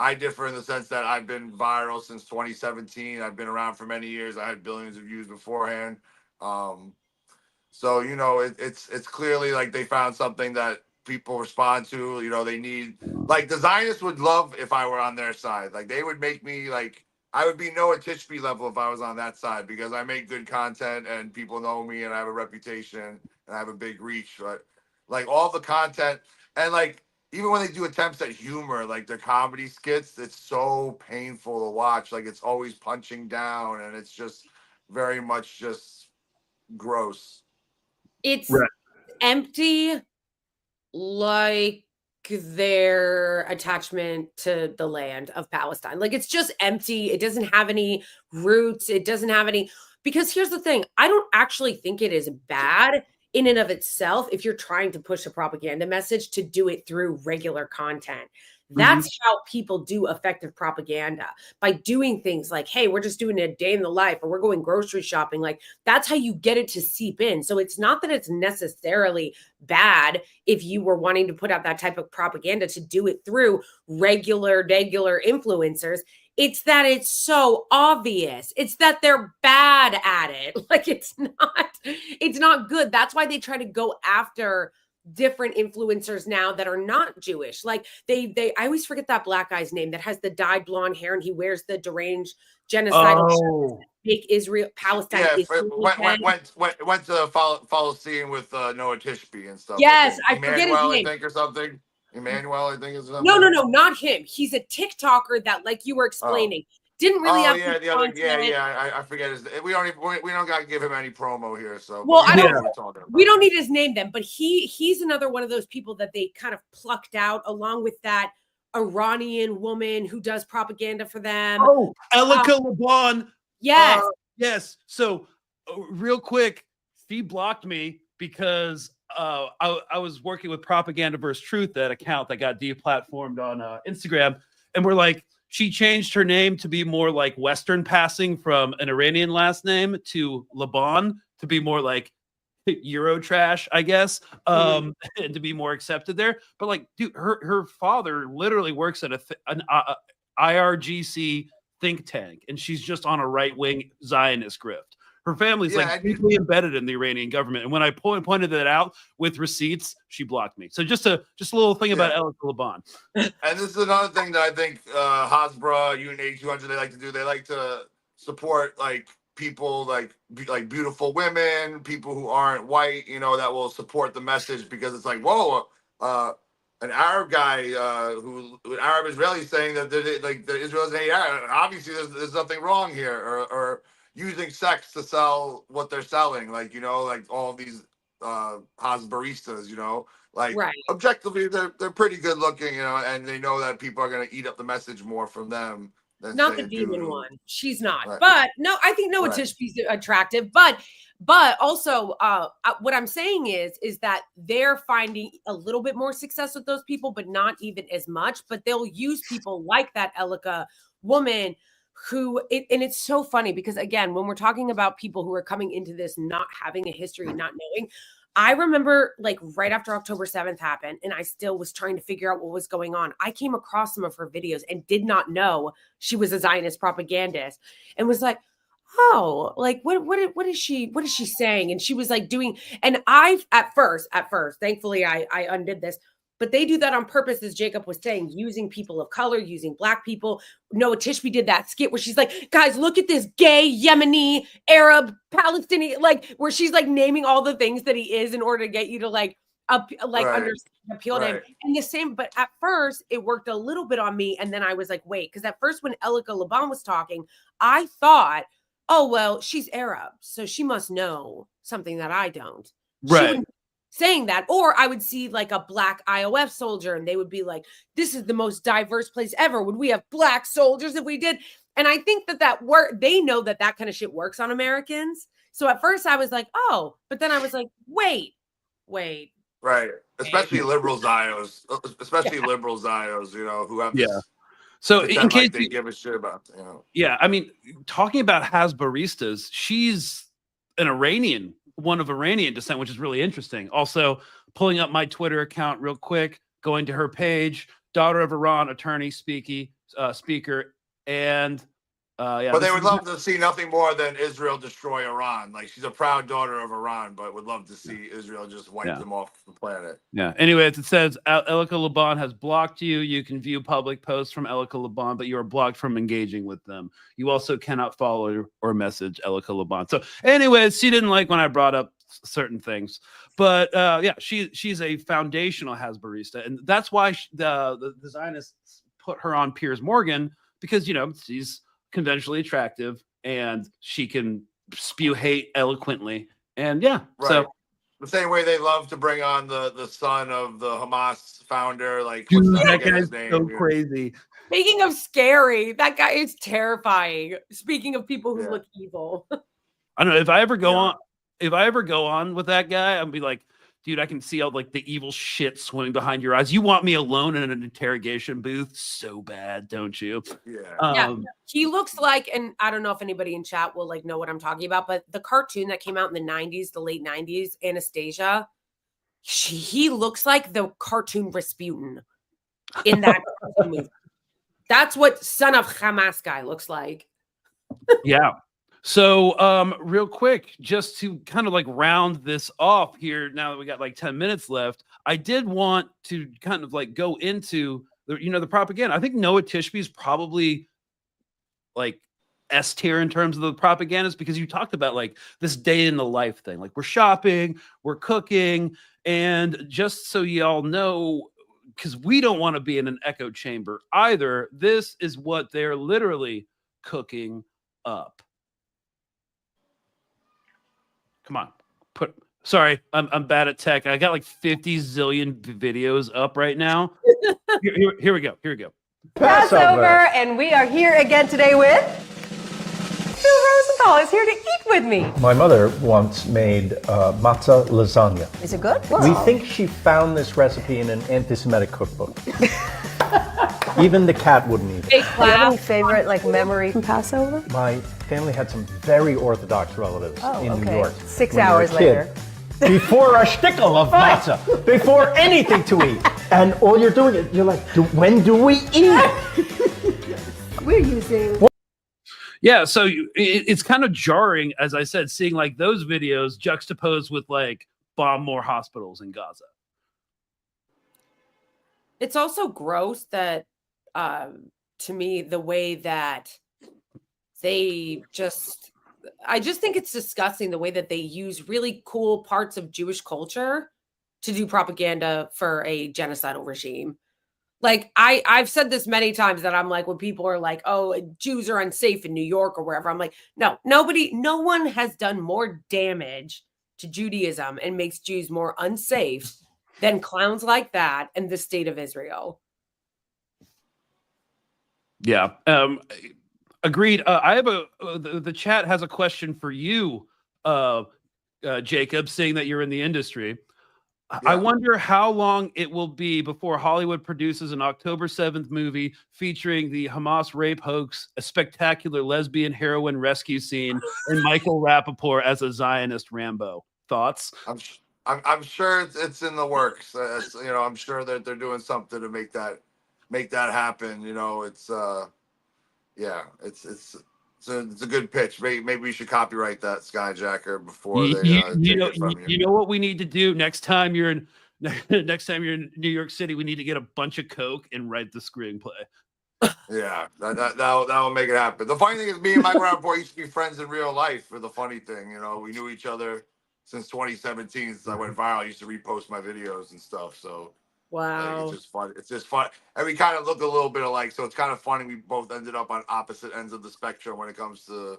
Speaker 3: I differ in the sense that I've been viral since 2017. I've been around for many years. I had billions of views beforehand. So it's clearly like they found something that people respond to. They need, like, the Zionists would love if I were on their side. Like, they would make me, like, I would be Noah Tishby level if I was on that side, because I make good content and people know me and I have a reputation and I have a big reach. But like all the content, and like even when they do attempts at humor, like their comedy skits, it's so painful to watch. Like, it's always punching down and it's just very much just gross.
Speaker 2: It's empty, like their attachment to the land of Palestine. Like, it's just empty. It doesn't have any roots. It doesn't have any, because here's the thing. I don't actually think it is bad in and of itself if you're trying to push a propaganda message to do it through regular content. That's how people do effective propaganda, by doing things like, hey, we're just doing a day in the life, or we're going grocery shopping. Like, that's how you get it to seep in. So it's not that it's necessarily bad if you were wanting to put out that type of propaganda to do it through regular influencers. It's that it's so obvious. It's that they're bad at it. Like, it's not good. That's why they try to go after different influencers now that are not Jewish. Like I always forget that black guy's name that has the dyed blonde hair and he wears the deranged genocidal fake Israel Palestine.
Speaker 3: Yeah, went to follow scene with Noah Tishby and stuff.
Speaker 2: Yes, I forget his name.
Speaker 3: I think, or something. Emmanuel, I think is something.
Speaker 2: No, not him. He's a TikToker that, like you were explaining, didn't really have
Speaker 3: the other, I forget his. We don't got to give him any promo here. So
Speaker 2: well, we don't need his name then. But he's another one of those people that they kind of plucked out, along with that Iranian woman who does propaganda for them.
Speaker 1: Oh, Elika Laban.
Speaker 2: Yes,
Speaker 1: yes. So real quick, she blocked me because I was working with Propaganda vs. Truth, that account that got deplatformed on Instagram, and we're like, she changed her name to be more like Western passing from an Iranian last name to Laban, to be more like Euro trash, I guess, and to be more accepted there. But like, dude, her father literally works at an IRGC think tank, and she's just on a right-wing Zionist grift. Her family's like deeply embedded in the Iranian government. And when I pointed that out with receipts, she blocked me. So just a little thing about Elika Laban.
Speaker 3: And this is another thing that I think Hasbara, Unit 8200, they like to do. They like to support like people like beautiful women, people who aren't white, that will support the message, because it's like, whoa, an Arab guy who Arab Israeli saying that the Israelis hate Arab. Obviously there's something wrong here, or using sex to sell what they're selling, like all these Hasbaristas, objectively they're pretty good looking, and they know that people are going to eat up the message more from them than
Speaker 2: not the demon one. She's not,
Speaker 3: right.
Speaker 2: But no, I think Noah Tishby's attractive, but also what I'm saying is that they're finding a little bit more success with those people, but not even as much. But they'll use people like that Elika woman and it's so funny because, again, when we're talking about people who are coming into this not having a history and not knowing, I remember like right after October 7th happened and I still was trying to figure out what was going on. I came across some of her videos and did not know she was a Zionist propagandist and was like, oh, like what is she saying? And she was like doing, and I at first, thankfully I undid this, but they do that on purpose, as Jacob was saying, using people of color, using Black people. Noah Tishby did that skit where she's like, guys, look at this gay Yemeni, Arab, Palestinian, like where she's like naming all the things that he is in order to get you to like understand, appeal to him. And the same, but at first it worked a little bit on me, and then I was like, wait, because at first when Elika Laban was talking, I thought, oh well, she's Arab, so she must know something that I don't.
Speaker 1: Right.
Speaker 2: Saying that, or I would see like a Black IOF soldier and they would be like, this is the most diverse place ever. Would we have Black soldiers if we did? And I think that they know that kind of shit works on Americans. So at first I was like, oh, but then I was like, wait.
Speaker 3: Right. Especially liberal Zios, liberal Zios, you know, who have this.
Speaker 1: Yeah. So in case
Speaker 3: they give a shit about, you know.
Speaker 1: Yeah, I mean, talking about Hasbaristas, she's an Iranian, one of Iranian descent, which is really interesting. Also, pulling up my Twitter account real quick, going to her page, daughter of Iran, attorney, speaker, and
Speaker 3: But they would love to see nothing more than Israel destroy Iran. Like, she's a proud daughter of Iran, but would love to see Israel just wipe them off the planet.
Speaker 1: Yeah. Anyways, it says Elika Laban has blocked you. You can view public posts from Elika Laban, but you are blocked from engaging with them. You also cannot follow or message Elika Laban. So, anyways, she didn't like when I brought up certain things, but yeah, she's a foundational Hasbarista, and that's why the Zionists put her on Piers Morgan, because she's conventionally attractive and she can spew hate eloquently, and so
Speaker 3: the same way they love to bring on the son of the Hamas founder, like
Speaker 1: dude,
Speaker 3: what's
Speaker 1: that guy's
Speaker 3: name?
Speaker 1: so crazy.
Speaker 2: Speaking of scary, that guy is terrifying. Speaking of people who look evil,
Speaker 1: I don't know if I ever go on with that guy, I'll be like, dude, I can see all like the evil shit swimming behind your eyes. You want me alone in an interrogation booth so bad, don't you?
Speaker 3: Yeah.
Speaker 2: He looks like, and I don't know if anybody in chat will like know what I'm talking about, but the cartoon that came out in the 90s, the late 90s, Anastasia, he looks like the cartoon Rasputin in that cartoon movie. That's what son of Hamas guy looks like.
Speaker 1: Yeah. So real quick, just to kind of like round this off here, now that we got like 10 minutes left, I did want to kind of like go into the propaganda. I think Noah Tishby is probably like S tier in terms of the propagandists, because you talked about like this day in the life thing. Like, we're shopping, we're cooking, and just so y'all know, because we don't want to be in an echo chamber either, this is what they're literally cooking up. Come on, sorry, I'm bad at tech. I got like 50 zillion videos up right now. Here we go.
Speaker 11: Passover, and we are here again today with Phil Rosenthal is here to eat with me.
Speaker 12: My mother once made matzah lasagna.
Speaker 11: Is it good?
Speaker 12: We think she found this recipe in an anti-Semitic cookbook. Even the cat wouldn't eat it.
Speaker 11: Do you have any favorite memory from Passover?
Speaker 12: My family had some very Orthodox relatives in New York.
Speaker 11: 6 hours later.
Speaker 12: Before a shtickle of matzah, before anything to eat. And all you're doing is, you're like, when do we eat?
Speaker 11: We're using...
Speaker 1: Yeah, so it's kind of jarring, as I said, seeing like those videos juxtaposed with like bomb more hospitals in Gaza.
Speaker 2: It's also gross that, to me, the way that I just think it's disgusting the way that they use really cool parts of Jewish culture to do propaganda for a genocidal regime. Like, I've said this many times that I'm like, when people are like, oh, Jews are unsafe in New York or wherever, I'm like, no one has done more damage to Judaism and makes Jews more unsafe than clowns like that and the state of Israel.
Speaker 1: Yeah. Agreed. I have the chat has a question for you, Jacob, saying that you're in the industry. Yeah. I wonder how long it will be before Hollywood produces an October 7th movie featuring the Hamas rape hoax, a spectacular lesbian heroine rescue scene, and Michael Rappaport as a Zionist Rambo. Thoughts?
Speaker 3: I'm sure it's in the works. I'm sure that they're doing something to make that happen. It's it's a good pitch. Maybe we should copyright that, Skyjacker, before they
Speaker 1: You
Speaker 3: take
Speaker 1: know,
Speaker 3: it from you.
Speaker 1: you know what we need to do next time you're in next time you're in New York City, we need to get a bunch of coke and write the screenplay.
Speaker 3: Yeah, that'll make it happen. The funny thing is, me and Michael Rappaport used to be friends in real life. For the funny thing, you know, we knew each other since 2017. Since I went viral, I used to repost my videos and stuff. So
Speaker 2: Wow,
Speaker 3: it's just fun. It's just fun, and we kind of look a little bit alike. So it's kind of funny. We both ended up on opposite ends of the spectrum when it comes to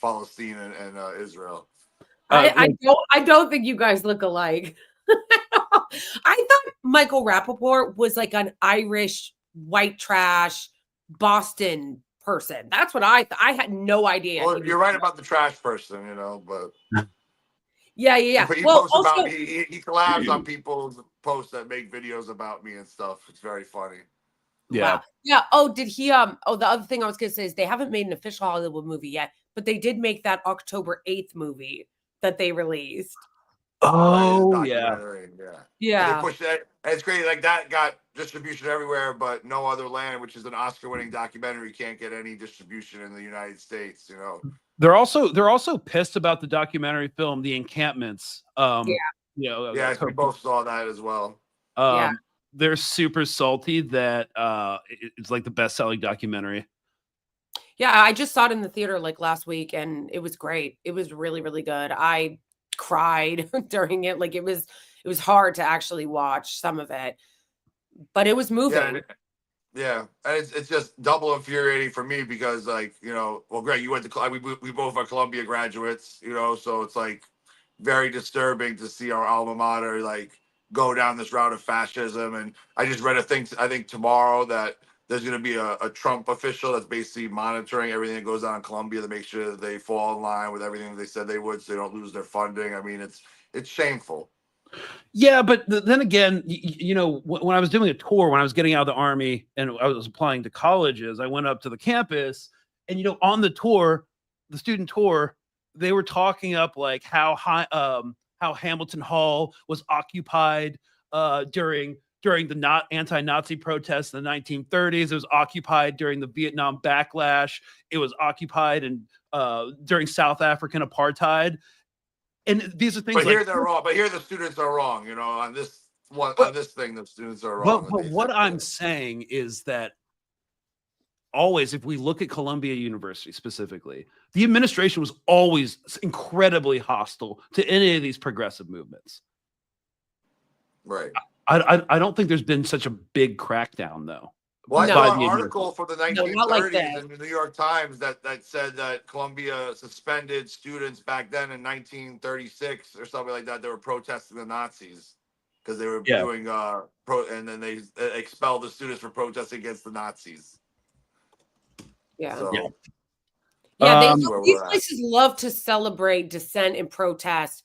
Speaker 3: Palestine and Israel.
Speaker 2: I don't think you guys look alike. I thought Michael Rappaport was like an Irish white trash Boston person. That's what I thought. I had no idea.
Speaker 3: Well, you're right about the trash person, you know, but
Speaker 2: yeah.
Speaker 3: He
Speaker 2: Well,
Speaker 3: posts
Speaker 2: also,
Speaker 3: about me. He collabs on people's posts that make videos about me and stuff. It's very funny.
Speaker 1: Yeah.
Speaker 2: wow. Yeah. Oh, did he? The other thing I was gonna say is they haven't made an official Hollywood movie yet, but they did make that October 8th movie that they released.
Speaker 1: Oh yeah.
Speaker 3: Documentary, yeah. And
Speaker 2: Yeah.
Speaker 3: they pushed that. And it's great. Like that got distribution everywhere, but No Other Land, which is an Oscar-winning documentary, can't get any distribution in the United States. You know.
Speaker 1: They're also pissed about the documentary film, The Encampments.
Speaker 2: Yeah.
Speaker 1: You know,
Speaker 3: Yeah, we both saw that as well.
Speaker 2: Yeah.
Speaker 1: They're super salty that it's like the best-selling documentary.
Speaker 2: Yeah, I just saw it in the theater like last week and it was great. It was really, really good. I cried during it. Like it was hard to actually watch some of it, but it was moving.
Speaker 3: Yeah, and it's just double infuriating for me because, like, you know, well, Greg, you went to we both are Columbia graduates, you know, so it's like very disturbing to see our alma mater like go down this route of fascism. And I just read a thing, I think tomorrow, that there's going to be a Trump official that's basically monitoring everything that goes on in Columbia to make sure that they fall in line with everything that they said they would, so they don't lose their funding. I mean, it's shameful.
Speaker 1: Yeah, but then again, you know, when I was doing a tour, when I was getting out of the Army and I was applying to colleges, I went up to the campus, and you know, on the tour, the student tour, they were talking up like how Hamilton Hall was occupied during the anti-Nazi protests in the 1930s. It was occupied during the Vietnam backlash. It was occupied during South African apartheid. And these are things.
Speaker 3: But here they're wrong. But here the students are wrong. You know, on this thing, the students are wrong.
Speaker 1: But what I'm saying is that always, if we look at Columbia University specifically, the administration was always incredibly hostile to any of these progressive movements.
Speaker 3: Right.
Speaker 1: I don't think there's been such a big crackdown, though.
Speaker 3: Well, I saw an article from the 1930s in the New York Times that said that Columbia suspended students back then in 1936 or something like that. They were protesting the Nazis because they were doing and then they expelled the students for protesting against the Nazis.
Speaker 2: Yeah.
Speaker 3: So,
Speaker 2: These places love to celebrate dissent and protest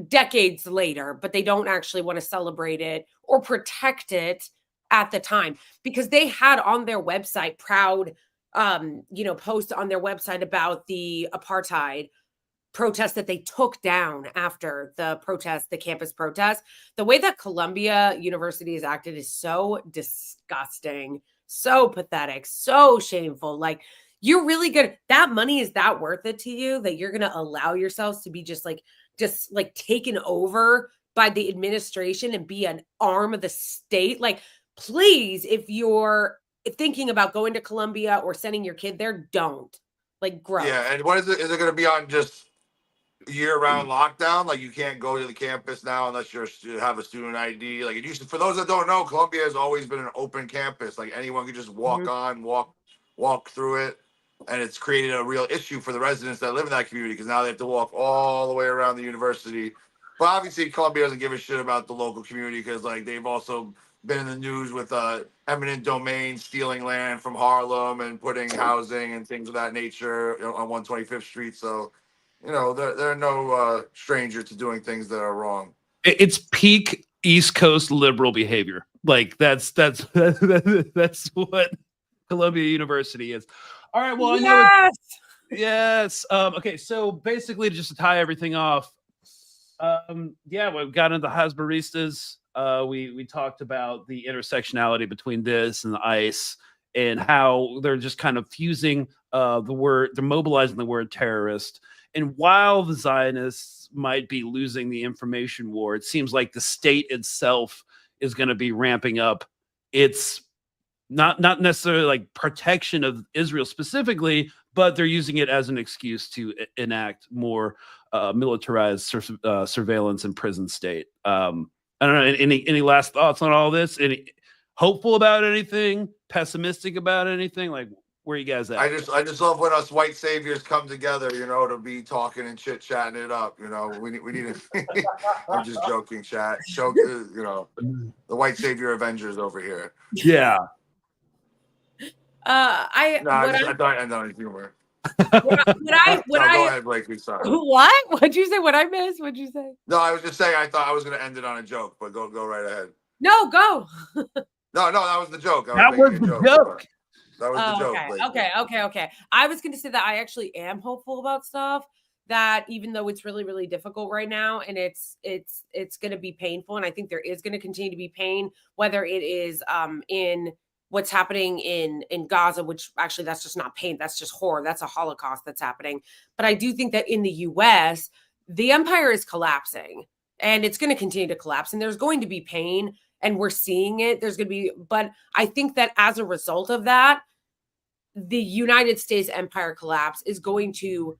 Speaker 2: decades later, but they don't actually want to celebrate it or protect it at the time, because they had on their website proud, posts on their website about the apartheid protest that they took down after the campus protest. The way that Columbia University has acted is so disgusting, so pathetic, so shameful. Like, you're really good. That money, is that worth it to you, that you're going to allow yourselves to be just taken over by the administration and be an arm of the state? Like, please, if you're thinking about going to Columbia or sending your kid there, don't. Like, grow.
Speaker 3: Yeah, and what is it? Is it going to be on just year-round lockdown? Like, you can't go to the campus now unless you have a student ID. Like, it used to. For those that don't know, Columbia has always been an open campus. Like, anyone could just walk through it, and it's created a real issue for the residents that live in that community because now they have to walk all the way around the university. But obviously, Columbia doesn't give a shit about the local community because, like, they've also been in the news with eminent domain stealing land from Harlem and putting housing and things of that nature on 125th Street. So, you know, they're no stranger to doing things that are wrong.
Speaker 1: It's peak East Coast liberal behavior. Like, that's what Columbia University is. All right. Well, I know. Yes. Okay. So basically, just to tie everything off, we've got into the Hasbaristas. We talked about the intersectionality between this and the ICE and how they're just kind of fusing they're mobilizing the word terrorist. And while the Zionists might be losing the information war, it seems like the state itself is going to be ramping up its not necessarily like protection of Israel specifically, but they're using it as an excuse to enact more militarized surveillance and prison state. I don't know. Any last thoughts on all this? Any hopeful about anything? Pessimistic about anything? Like, where are you guys at?
Speaker 3: I just love when us white saviors come together, to be talking and chit chatting it up. We need to. I'm just joking, chat. The white savior Avengers over here.
Speaker 1: Yeah.
Speaker 3: I know humor.
Speaker 2: Go
Speaker 3: ahead, Blakely. Sorry.
Speaker 2: What? What'd you say? What I missed? What'd you say?
Speaker 3: No, I was just saying. I thought I was going to end it on a joke, but go right ahead.
Speaker 2: No, go.
Speaker 3: No, that was the joke.
Speaker 1: That was the joke.
Speaker 3: That was the joke.
Speaker 2: Okay. I was going to say that I actually am hopeful about stuff. That even though it's really, really difficult right now, and it's going to be painful, and I think there is going to continue to be pain, whether it is in what's happening in Gaza, which actually that's just not pain, that's just horror, that's a Holocaust that's happening. But I do think that in the US, the empire is collapsing, and it's going to continue to collapse, and there's going to be pain, and we're seeing it. But I think that as a result of that, the United States empire collapse is going to,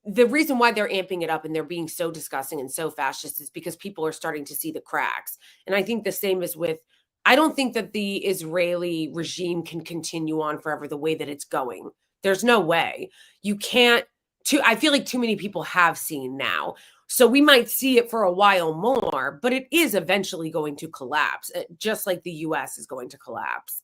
Speaker 2: the reason why they're amping it up and they're being so disgusting and so fascist is because people are starting to see the cracks. And I think the same is with, I don't think that the Israeli regime can continue on forever the way that it's going. There's no way. You can't, I feel like too many people have seen now. So we might see it for a while more, but it is eventually going to collapse, just like the US is going to collapse.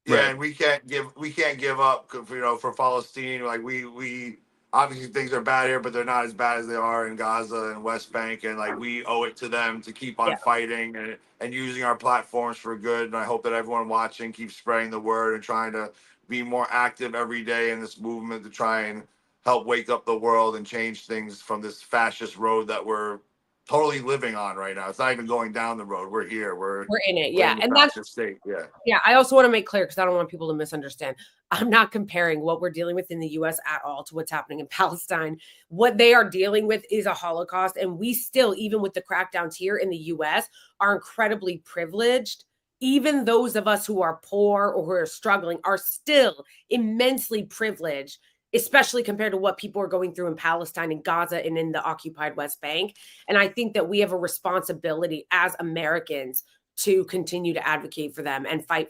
Speaker 3: Yeah,
Speaker 1: Right.
Speaker 3: and we can't give up, for Palestine. Like we obviously things are bad here, but they're not as bad as they are in Gaza and West Bank, and like we owe it to them to keep on fighting and using our platforms for good. And I hope that everyone watching keeps spreading the word and trying to be more active every day in this movement to try and help wake up the world and change things from this fascist road that we're totally living on right now. It's not even going down the road. We're here. We're
Speaker 2: in it. Yeah.
Speaker 3: And that's state. Yeah.
Speaker 2: Yeah. I also want to make clear, because I don't want people to misunderstand. I'm not comparing what we're dealing with in the US at all to what's happening in Palestine. What they are dealing with is a Holocaust. And we still, even with the crackdowns here in the US, are incredibly privileged. Even those of us who are poor or who are struggling are still immensely privileged, especially compared to what people are going through in Palestine and Gaza and in the occupied West Bank. And I think that we have a responsibility as Americans to continue to advocate for them and fight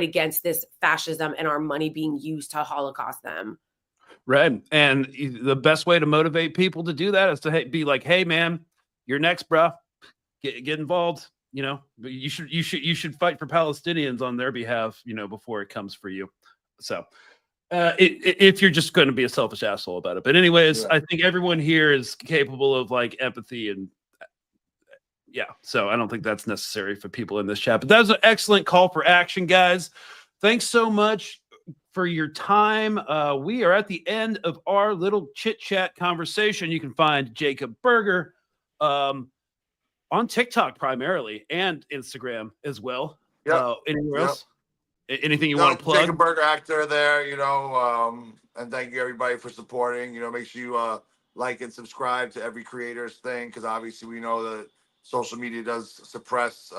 Speaker 2: against this fascism and our money being used to Holocaust them.
Speaker 1: Right. And the best way to motivate people to do that is to be like, hey, man, you're next, bro. Get involved. You should fight for Palestinians on their behalf, before it comes for you. So if you're just going to be a selfish asshole about it. But anyways, I think everyone here is capable of like empathy and so I don't think that's necessary for people in this chat. But that was an excellent call for action, guys. Thanks so much for your time. We are at the end of our little chit chat conversation. You can find Jacob Berger on TikTok primarily and Instagram as well. Anywhere else? Anything you want to plug?
Speaker 3: Jacob Berger actor there, and thank you everybody for supporting. Make sure you like and subscribe to every creator's thing, because obviously we know that social media does suppress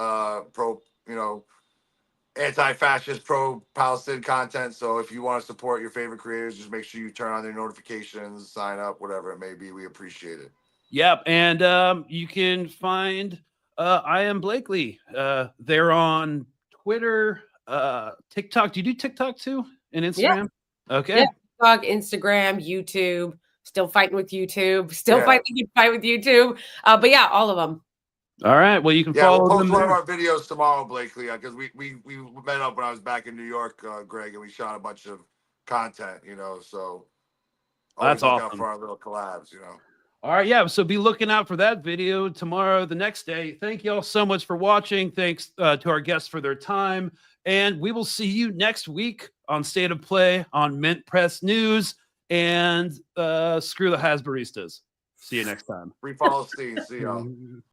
Speaker 3: anti-fascist, pro-Palestinian content. So if you want to support your favorite creators, just make sure you turn on their notifications, sign up, whatever it may be. We appreciate it.
Speaker 1: Yep. And you can find I Am Blakeley. They're on Twitter, TikTok. Do you do TikTok too? And Instagram? Yeah. Okay.
Speaker 2: Yeah. TikTok, Instagram, YouTube. Still fighting with YouTube. Still fighting the fight with YouTube. But yeah, all of them.
Speaker 1: All right. Well, you can follow
Speaker 3: we'll
Speaker 1: them.
Speaker 3: Post one of our videos tomorrow, Blakely, because we met up when I was back in New York, Greg, and we shot a bunch of content. So
Speaker 1: that's awesome.
Speaker 3: Look out for our little collabs.
Speaker 1: All right, yeah. So be looking out for that video tomorrow, the next day. Thank you all so much for watching. Thanks to our guests for their time. And we will see you next week on State of Play on MintPress News. And screw the Hasbaristas. See you next time.
Speaker 3: Free Palestine. See y'all.